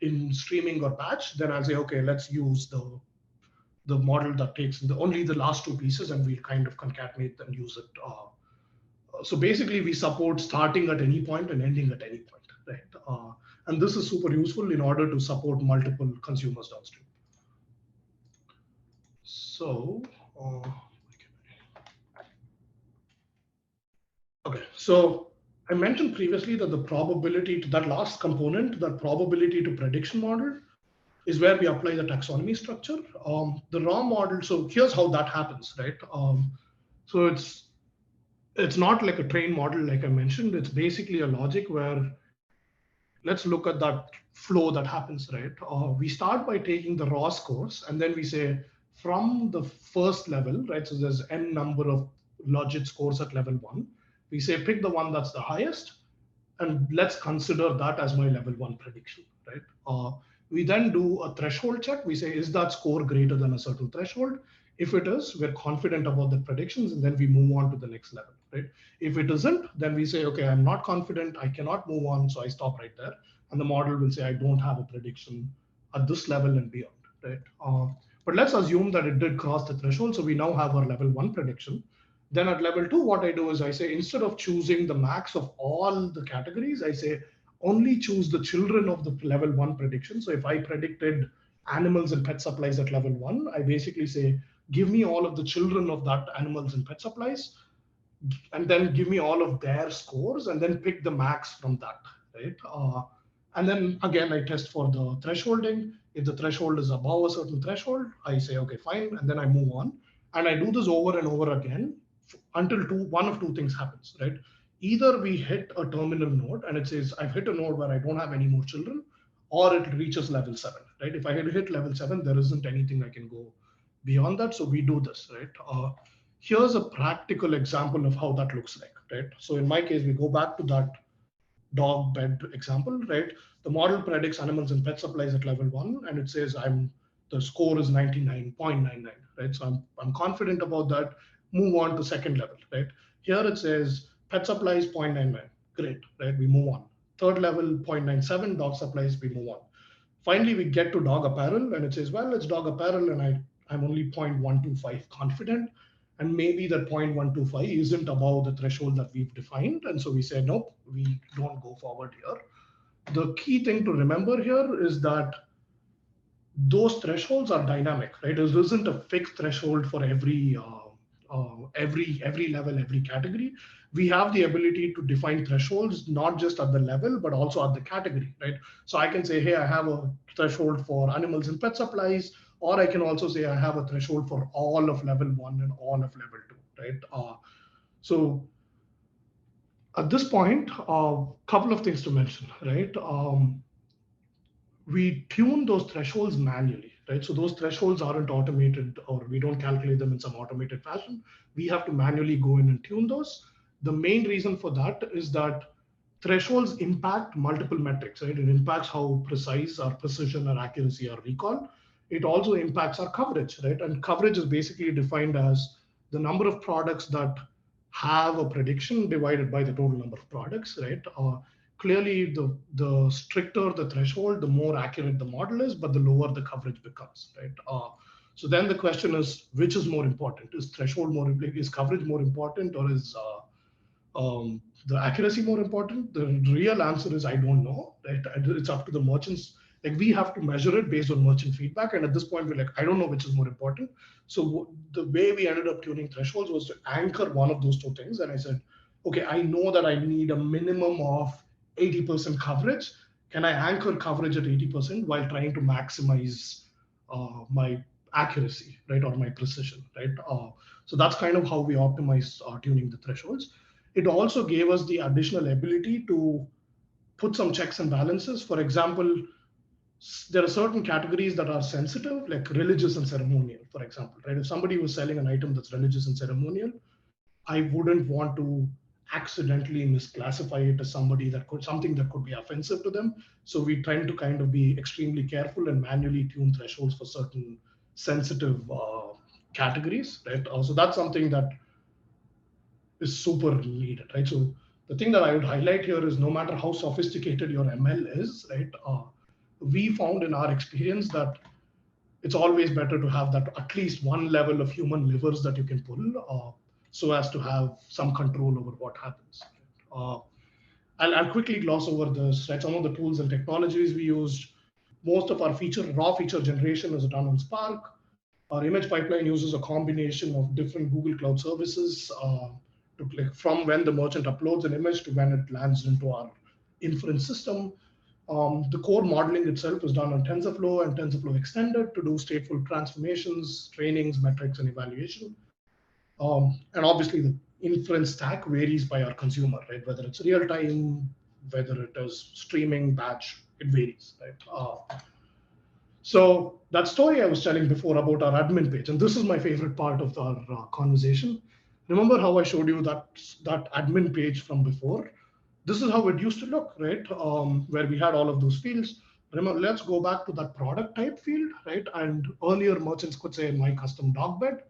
[SPEAKER 2] in streaming or batch, then I'll say, okay, let's use the model that takes only the last 2 pieces and we'll kind of concatenate and use it. So basically, we support starting at any point and ending at any point, right? And this is super useful in order to support multiple consumers downstream. So, okay, so I mentioned previously that the probability to that last component, that probability to prediction model, is where we apply the taxonomy structure. The raw model, so here's how that happens, right? So it's not like a trained model, like I mentioned. It's basically a logic where, let's look at that flow that happens, right? We start by taking the raw scores, and then we say from the first level, right? So there's n number of logit scores at level 1. We say pick the one that's the highest, and let's consider that as my level 1 prediction, right? We then do a threshold check. We say, is that score greater than a certain threshold? If it is, we're confident about the predictions, and then we move on to the next level, right? If it isn't, then we say, okay, I'm not confident, I cannot move on, so I stop right there. And the model will say, I don't have a prediction at this level and beyond, right? But let's assume that it did cross the threshold, so we now have our level 1 prediction. Then at level 2, what I do is I say, instead of choosing the max of all the categories, I say, only choose the children of the level 1 prediction. So if I predicted animals and pet supplies at level 1, I basically say, give me all of the children of that animals and pet supplies, and then give me all of their scores, and then pick the max from that, right? And then again, I test for the thresholding. If the threshold is above a certain threshold, I say, okay, fine, and then I move on. And I do this over and over again until one of two things happens, right? Either we hit a terminal node and it says, I've hit a node where I don't have any more children, or it reaches level 7, right? If I hit level 7, there isn't anything I can go beyond that. So we do this, right? Here's a practical example of how that looks like, right? So in my case, we go back to that dog bed example, right? The model predicts animals and pet supplies at level 1, and it says the score is 99.99, right? So I'm confident about that. Move on to second level, right? Here it says pet supplies 0.99, great, right? We move on. Third level 0.97, dog supplies, we move on. Finally, we get to dog apparel, and it says, well, it's dog apparel, and I'm only 0.125 confident, and maybe that 0.125 isn't above the threshold that we've defined, and so we say, nope, we don't go forward here. The key thing to remember here is that those thresholds are dynamic, right? There isn't a fixed threshold for every level, every category. We have the ability to define thresholds, not just at the level, but also at the category, right? So I can say, hey, I have a threshold for animals and pet supplies, or I can also say I have a threshold for all of level 1 and all of level 2, right? So at this point, a couple of things to mention, right? We tune those thresholds manually, right? So those thresholds aren't automated, or we don't calculate them in some automated fashion. We have to manually go in and tune those. The main reason for that is that thresholds impact multiple metrics, right? It impacts how precise our precision or accuracy or recall. It also impacts our coverage, right? And coverage is basically defined as the number of products that have a prediction divided by the total number of products, right? Clearly, the stricter the threshold, the more accurate the model is, but the lower the coverage becomes, right? So then the question is, which is more important? Is threshold more, is coverage more important, or is the accuracy more important? The real answer is I don't know. Right? It's up to the merchants. Like we have to measure it based on merchant feedback, and at this point we're like, I don't know which is more important. So the way we ended up tuning thresholds was to anchor one of those two things. And I said, okay, I know that I need a minimum of 80% coverage. Can I anchor coverage at 80% while trying to maximize my accuracy, right, or my precision, right? So that's kind of how we optimize tuning the thresholds. It also gave us the additional ability to put some checks and balances. For example, there are certain categories that are sensitive, like religious and ceremonial, for example, right? If somebody was selling an item that's religious and ceremonial, I wouldn't want to accidentally misclassify it as something that could be offensive to them. So we tend to kind of be extremely careful and manually tune thresholds for certain sensitive categories, right? So that's something that is super needed, right? So the thing that I would highlight here is no matter how sophisticated your ML is, right? We found in our experience that it's always better to have that at least one level of human levers that you can pull so as to have some control over what happens. I'll quickly gloss over this, right? Some of the tools and technologies we used. Most of our raw feature generation is done on Spark. Our image pipeline uses a combination of different Google Cloud services to click from when the merchant uploads an image to when it lands into our inference system. The core modeling itself is done on TensorFlow and TensorFlow Extended to do stateful transformations, trainings, metrics, and evaluation. And obviously, the inference stack varies by our consumer, right? Whether it's real time, whether it is streaming, batch, it varies, right? So that story I was telling before about our admin page, and this is my favorite part of our conversation. Remember how I showed you that admin page from before? This is how it used to look, right? Where we had all of those fields. Remember, let's go back to that product type field, right? And earlier merchants could say my custom dog bed.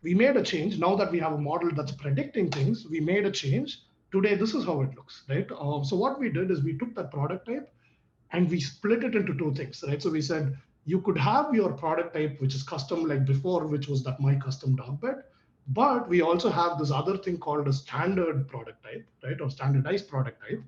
[SPEAKER 2] We made a change. Now that we have a model that's predicting things, we made a change. Today, this is how it looks, right? So what we did is we took that product type and we split it into two things, right? So we said you could have your product type, which is custom like before, which was that my custom dog bed. But we also have this other thing called a standard product type, right? Or standardized product type.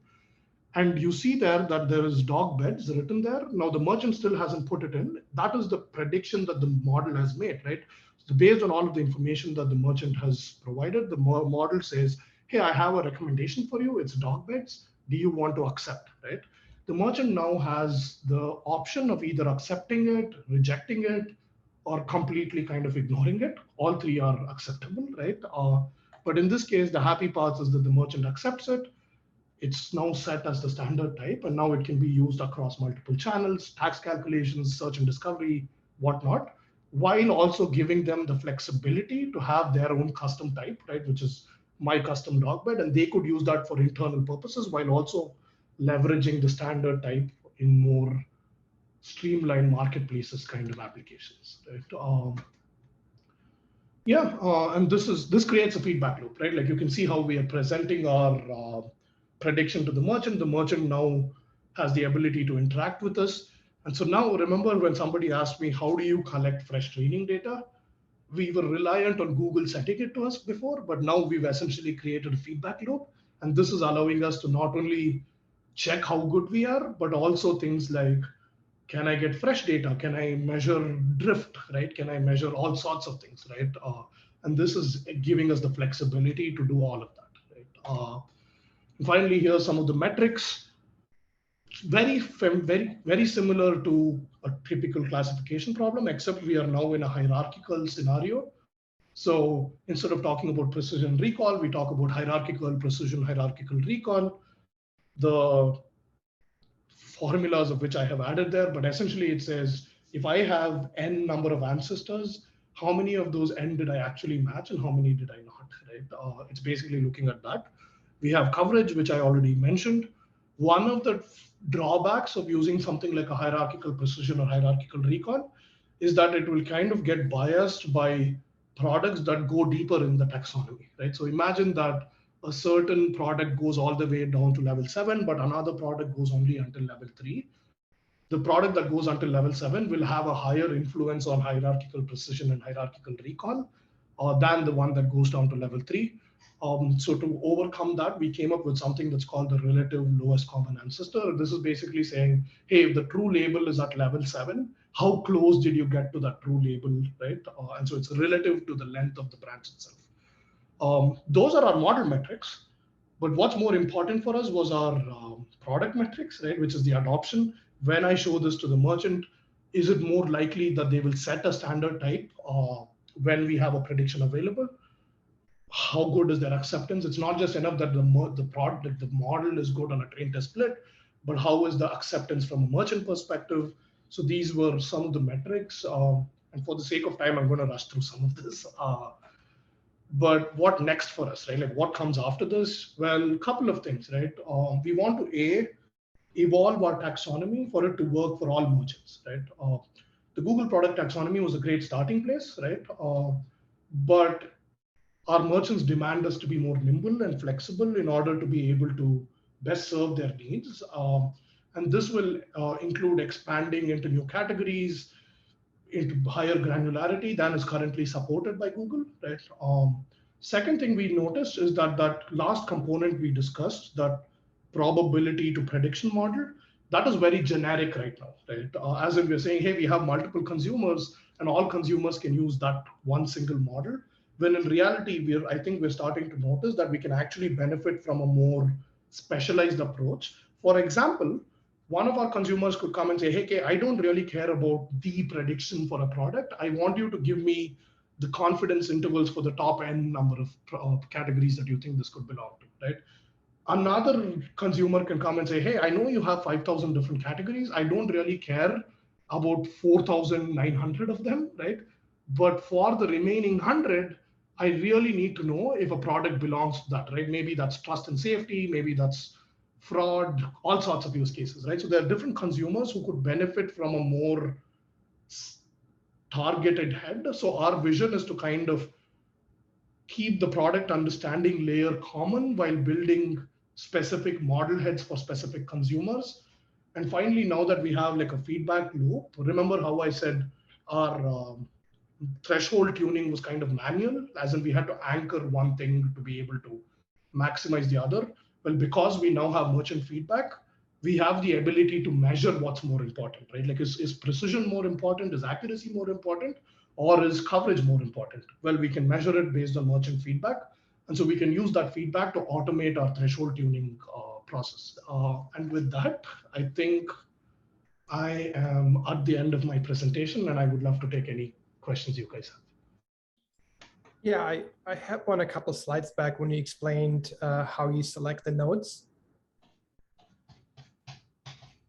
[SPEAKER 2] And you see there that there is dog beds written there. Now the merchant still hasn't put it in. That is the prediction that the model has made, right? So based on all of the information that the merchant has provided, the model says, hey, I have a recommendation for you. It's dog beds. Do you want to accept, right? The merchant now has the option of either accepting it, rejecting it, or completely kind of ignoring it. All three are acceptable, right? But in this case, the happy part is that the merchant accepts it. It's now set as the standard type, and now it can be used across multiple channels, tax calculations, search and discovery, whatnot, while also giving them the flexibility to have their own custom type, right? Which is my custom dog bed, and they could use that for internal purposes while also leveraging the standard type in more streamlined marketplaces kind of applications, right? And this creates a feedback loop, right? Like you can see how we are presenting our prediction to the merchant. The merchant now has the ability to interact with us. And so now remember when somebody asked me, how do you collect fresh training data? We were reliant on Google setting it to us before, but now we've essentially created a feedback loop. And this is allowing us to not only check how good we are, but also things like, can I get fresh data? Can I measure drift, right? Can I measure all sorts of things, right? And this is giving us the flexibility to do all of that, right? And finally, here are some of the metrics. Very similar to a typical classification problem, except we are now in a hierarchical scenario. So instead of talking about precision recall, we talk about hierarchical precision, hierarchical recall. The formulas of which I have added there, but essentially it says, if I have n number of ancestors, how many of those n did I actually match and how many did I not, right? It's basically looking at that. We have coverage, which I already mentioned. One of the drawbacks of using something like a hierarchical precision or hierarchical recall is that it will kind of get biased by products that go deeper in the taxonomy, right? So imagine that a certain product goes all the way down to level 7, but another product goes only until level 3. the product that goes until level 7 will have a higher influence on hierarchical precision and hierarchical recall than the one that goes down to level 3. So to overcome that, we came up with something that's called the relative lowest common ancestor. This is basically saying, hey, if the true label is at level 7, how close did you get to that true label, right? And so it's relative to the length of the branch itself. Those are our model metrics. But what's more important for us was our product metrics, right? Which is the adoption. When I show this to the merchant, is it more likely that they will set a standard type when we have a prediction available? How good is their acceptance? It's not just enough that the model is good on a train test split, but how is the acceptance from a merchant perspective? So these were some of the metrics. And for the sake of time, I'm going to rush through some of this. But what next for us, right? Like what comes after this? Well, a couple of things, right? We want to evolve our taxonomy for it to work for all merchants, right? The Google product taxonomy was a great starting place, right? But our merchants demand us to be more nimble and flexible in order to be able to best serve their needs. And this will include expanding into new categories, into higher granularity than is currently supported by Google, right? Second thing we noticed is that that last component we discussed, that probability to prediction model, that is very generic right now, right? As in we're saying, hey, we have multiple consumers and all consumers can use that one single model. When in reality, I think we're starting to notice that we can actually benefit from a more specialized approach. For example, one of our consumers could come and say, hey, I don't really care about the prediction for a product. I want you to give me the confidence intervals for the top n number of categories that you think this could belong to, right? Another consumer can come and say, hey, I know you have 5,000 different categories. I don't really care about 4,900 of them, right? But for the remaining 100, I really need to know if a product belongs to that, right? Maybe that's trust and safety, maybe that's fraud, all sorts of use cases, right? So there are different consumers who could benefit from a more targeted head. So our vision is to kind of keep the product understanding layer common while building specific model heads for specific consumers. And finally, now that we have like a feedback loop, remember how I said our threshold tuning was kind of manual, as in we had to anchor one thing to be able to maximize the other. Well, because we now have merchant feedback, we have the ability to measure what's more important, right? Like is precision more important? Is accuracy more important? Or is coverage more important? Well, we can measure it based on merchant feedback. And so we can use that feedback to automate our threshold tuning process. And with that, I think I am at the end of my presentation and I would love to take any questions you guys have.
[SPEAKER 7] Yeah, I had one a couple slides back when you explained how you select the nodes.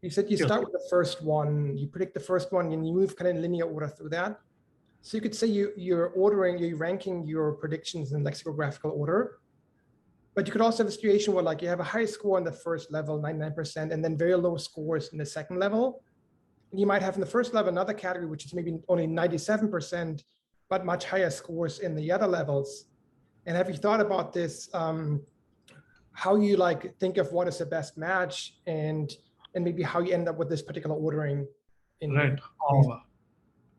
[SPEAKER 7] You said you start with the first one, you predict the first one, and you move kind of in linear order through that. So you could say you're ranking your predictions in lexicographical order, but you could also have a situation where like you have a high score on the first level, 99%, and then very low scores in the second level. And you might have in the first level another category, which is maybe only 97%, but much higher scores in the other levels. And have you thought about this, how you like think of what is the best match and maybe how you end up with this particular ordering?
[SPEAKER 2] Right.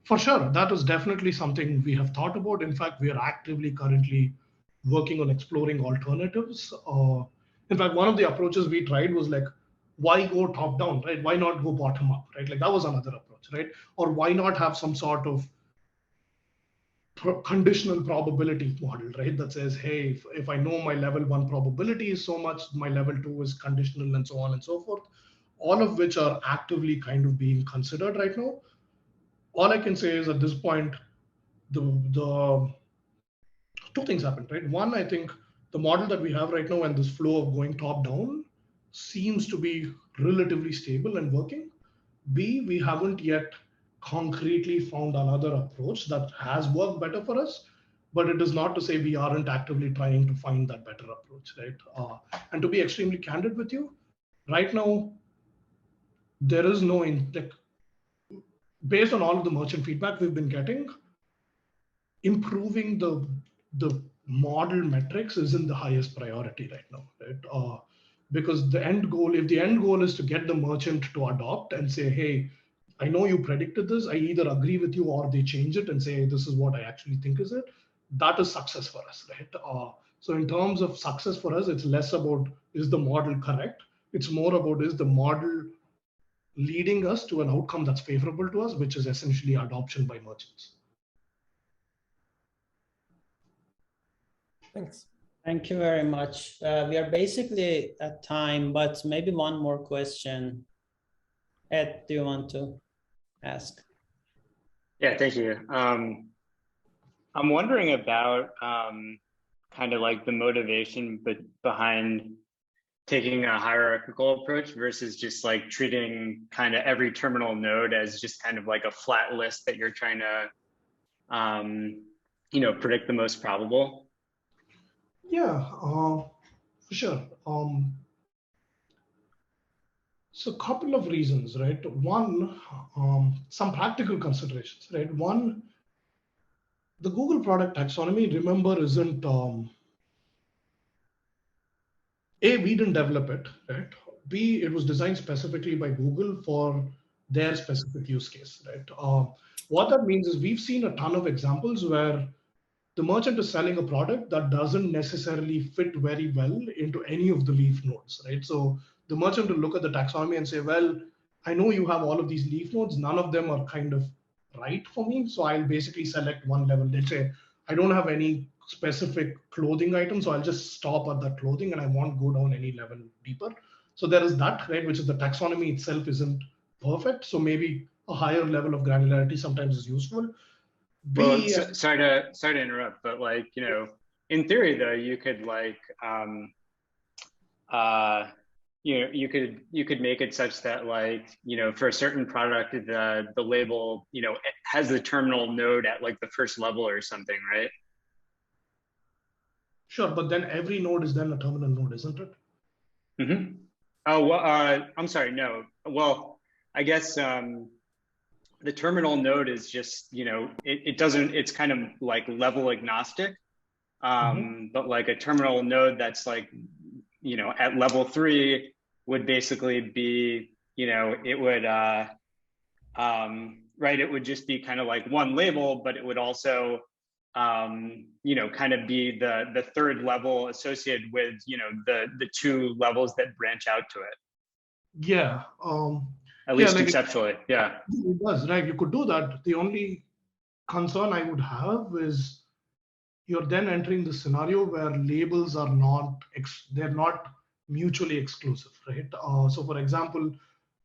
[SPEAKER 2] For sure, that is definitely something we have thought about. In fact, we are actively currently working on exploring alternatives. In fact, one of the approaches we tried was like, why go top down, right? Why not go bottom up, right? Like that was another approach, right? Or why not have some sort of conditional probability model, right? That says, hey, if I know my level 1 probability is so much, my level 2 is conditional and so on and so forth, all of which are actively kind of being considered right now. All I can say is at this point, the two things happened, right? One, I think the model that we have right now and this flow of going top down seems to be relatively stable and working. B, we haven't yet concretely found another approach that has worked better for us, but it is not to say we aren't actively trying to find that better approach, right? And to be extremely candid with you, right now, there is no, based on all of the merchant feedback we've been getting, improving the model metrics isn't the highest priority right now, right? because the end goal, if the end goal is to get the merchant to adopt and say, hey, I know you predicted this, I either agree with you or they change it and say, this is what I actually think is it, that is success for us, right? So in terms of success for us, it's less about is the model correct? It's more about is the model leading us to an outcome that's favorable to us, which is essentially adoption by merchants.
[SPEAKER 7] Thanks.
[SPEAKER 1] Thank you very much. We are basically at time, but maybe one more question. Ed, do you want to ask?
[SPEAKER 3] Yeah, thank you. I'm wondering about kind of like the motivation behind taking a hierarchical approach versus just like treating kind of every terminal node as just kind of like a flat list that you're trying to, predict the most probable.
[SPEAKER 2] Yeah, for sure. So a couple of reasons, right? One, some practical considerations, right? One, the Google product taxonomy, remember, isn't, A, we didn't develop it, right? B, it was designed specifically by Google for their specific use case, right? What that means is we've seen a ton of examples where the merchant is selling a product that doesn't necessarily fit very well into any of the leaf nodes, right? So the merchant will look at the taxonomy and say, well, I know you have all of these leaf nodes. None of them are kind of right for me. So I'll basically select one level. Let's say I don't have any specific clothing item, so I'll just stop at that clothing and I won't go down any level deeper. So there is that, right, which is the taxonomy itself isn't perfect. So maybe a higher level of granularity sometimes is useful.
[SPEAKER 3] Well, sorry to interrupt, but like, in theory though, you could like, you could make it such that like, for a certain product, the label, it has the terminal node at like the first level or something, right?
[SPEAKER 2] Sure, but then every node is then a terminal node, isn't it?
[SPEAKER 3] Mm-hmm. Oh, well, I'm sorry, no. Well, I guess the terminal node is just, it doesn't, it's kind of like level agnostic, but like a terminal node that's like, at level 3 would basically be, it would, right, it would just be kind of like one label, but it would also, kind of be the third level associated with, the two levels that branch out to it.
[SPEAKER 2] Yeah.
[SPEAKER 3] At least conceptually, yeah.
[SPEAKER 2] It does, right? You could do that. The only concern I would have is you're then entering the scenario where labels are they're not mutually exclusive, right? So for example,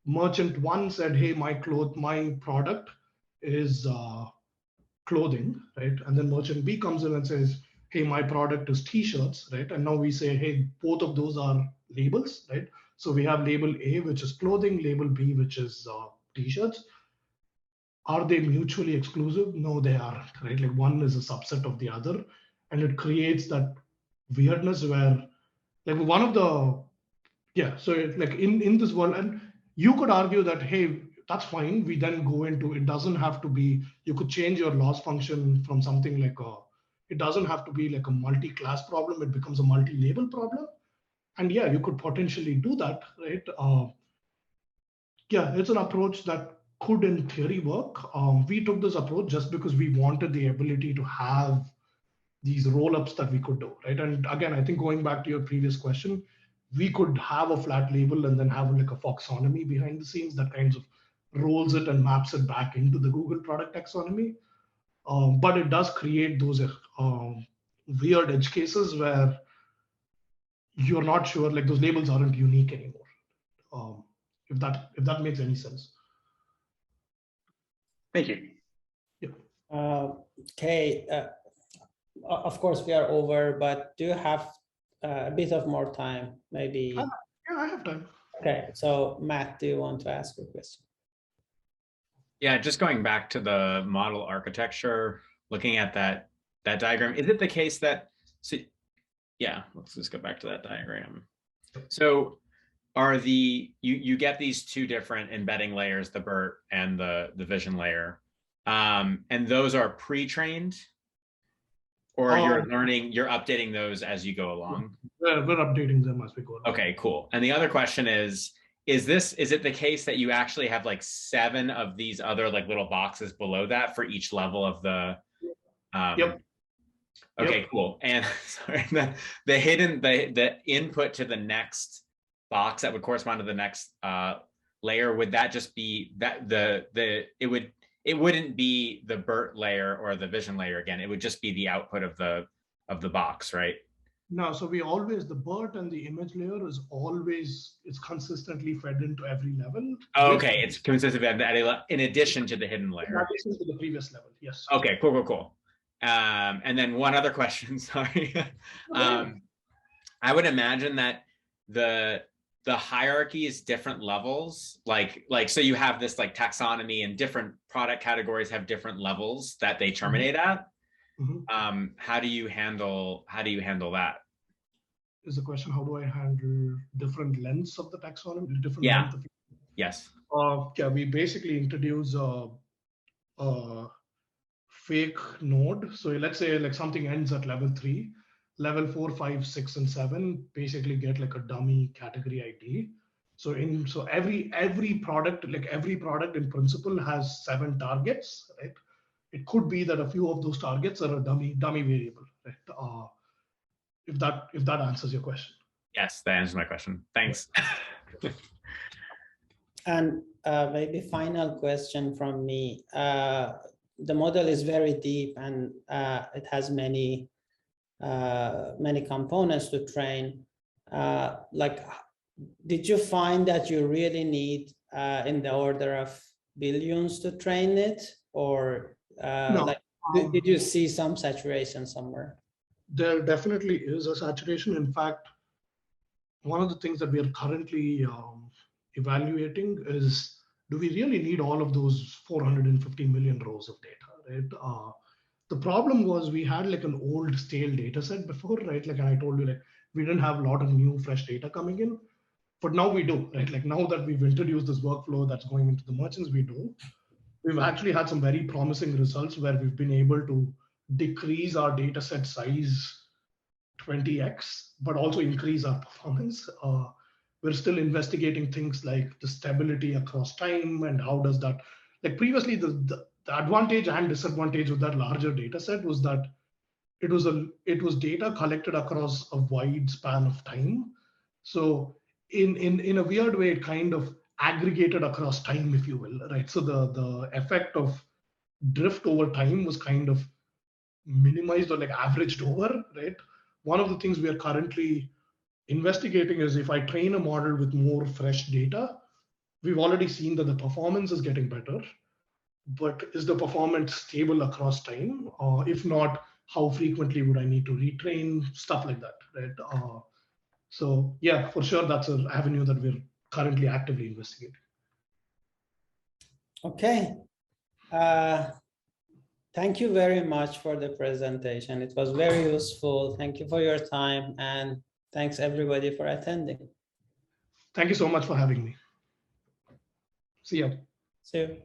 [SPEAKER 2] merchant 1 said, hey, my product is clothing, right? And then merchant B comes in and says, hey, my product is t-shirts, right? And now we say, hey, both of those are labels, right? So we have label A, which is clothing, label B, which is t-shirts. Are they mutually exclusive? No, they aren't, right? Like one is a subset of the other, and it creates that weirdness where, like one of the, so like in this world, and you could argue that, hey, that's fine. We then go into, it doesn't have to be, you could change your loss function from something like it doesn't have to be like a multi-class problem. It becomes a multi-label problem. And yeah, you could potentially do that, right? It's an approach that could in theory work. We took this approach just because we wanted the ability to have these roll-ups that we could do, right? And again, I think going back to your previous question, we could have a flat label and then have like a taxonomy behind the scenes that kind of rolls it and maps it back into the Google product taxonomy. But it does create those weird edge cases where you're not sure, like those labels aren't unique anymore. If that makes any sense.
[SPEAKER 3] Thank you.
[SPEAKER 2] Yeah.
[SPEAKER 1] Okay. Of course, we are over, but do you have a bit of more time? Maybe.
[SPEAKER 2] Yeah, I have time.
[SPEAKER 1] Okay. So Matt, do you want to ask a question?
[SPEAKER 5] Yeah, just going back to the model architecture, looking at that diagram, is it the case that, let's just go back to that diagram. So are you get these two different embedding layers, the BERT and the vision layer, and those are pre-trained? Or you're learning, you're updating those as you go along?
[SPEAKER 2] We're updating them as we go along.
[SPEAKER 5] Okay, cool. And the other question is it the case that you actually have like 7 of these other like little boxes below that for each level of the,
[SPEAKER 2] Yep.
[SPEAKER 5] Okay,
[SPEAKER 2] Yep.
[SPEAKER 5] cool. And sorry, the input to the next box that would correspond to the next layer, would that just be that it wouldn't be the BERT layer or the vision layer again, it would just be the output of the box, right?
[SPEAKER 2] No, so the BERT and the image layer is always, it's consistently fed into every level.
[SPEAKER 5] Oh, okay, it's consistent in addition to the hidden layer.
[SPEAKER 2] In addition to the previous level, yes.
[SPEAKER 5] Okay, cool. And then one other question, sorry. I would imagine that the hierarchy is different levels, like so you have this like taxonomy, and different product categories have different levels that they terminate at.
[SPEAKER 2] Mm-hmm.
[SPEAKER 5] How do you handle that?
[SPEAKER 2] Is the question, how do I handle different lengths of the taxonomy? Different
[SPEAKER 5] Yeah.
[SPEAKER 2] length of
[SPEAKER 5] Yes.
[SPEAKER 2] Yeah, we basically introduce a fake node. So let's say like something ends at level 3, level 4, 5, 6, and 7 basically get like a dummy category ID. So every product in principle has 7 targets, right? It could be that a few of those targets are a dummy variable, right? If that answers your question.
[SPEAKER 5] Yes, that answers my question. Thanks.
[SPEAKER 1] And maybe final question from me. The model is very deep, and it has many components to train. Did you find that you really need in the order of billions to train it, or
[SPEAKER 2] No.
[SPEAKER 1] Did you see some saturation somewhere?
[SPEAKER 2] There definitely is a saturation. In fact, one of the things that we are currently evaluating is, do we really need all of those 450 million rows of data, right? The problem was we had like an old stale data set before, right? Like, and I told you, like, we didn't have a lot of new fresh data coming in, but now we do, right? Like now that we've introduced this workflow that's going into the merchants, we do. We've actually had some very promising results where we've been able to decrease our data set size 20x, but also increase our performance. We're still investigating things like the stability across time and how does that, like previously the advantage and disadvantage of that larger data set was that it was data collected across a wide span of time. So in a weird way, it kind of aggregated across time, if you will, right? So the effect of drift over time was kind of minimized or like averaged over, right? One of the things we are currently investigating is, if I train a model with more fresh data, we've already seen that the performance is getting better, but is the performance stable across time? If not, how frequently would I need to retrain? Stuff like that, right? So yeah, for sure, that's an avenue that we're currently actively investigating.
[SPEAKER 1] Okay. Thank you very much for the presentation. It was very useful. Thank you for your time, and thanks everybody for attending.
[SPEAKER 2] Thank you so much for having me. See you.
[SPEAKER 1] See you.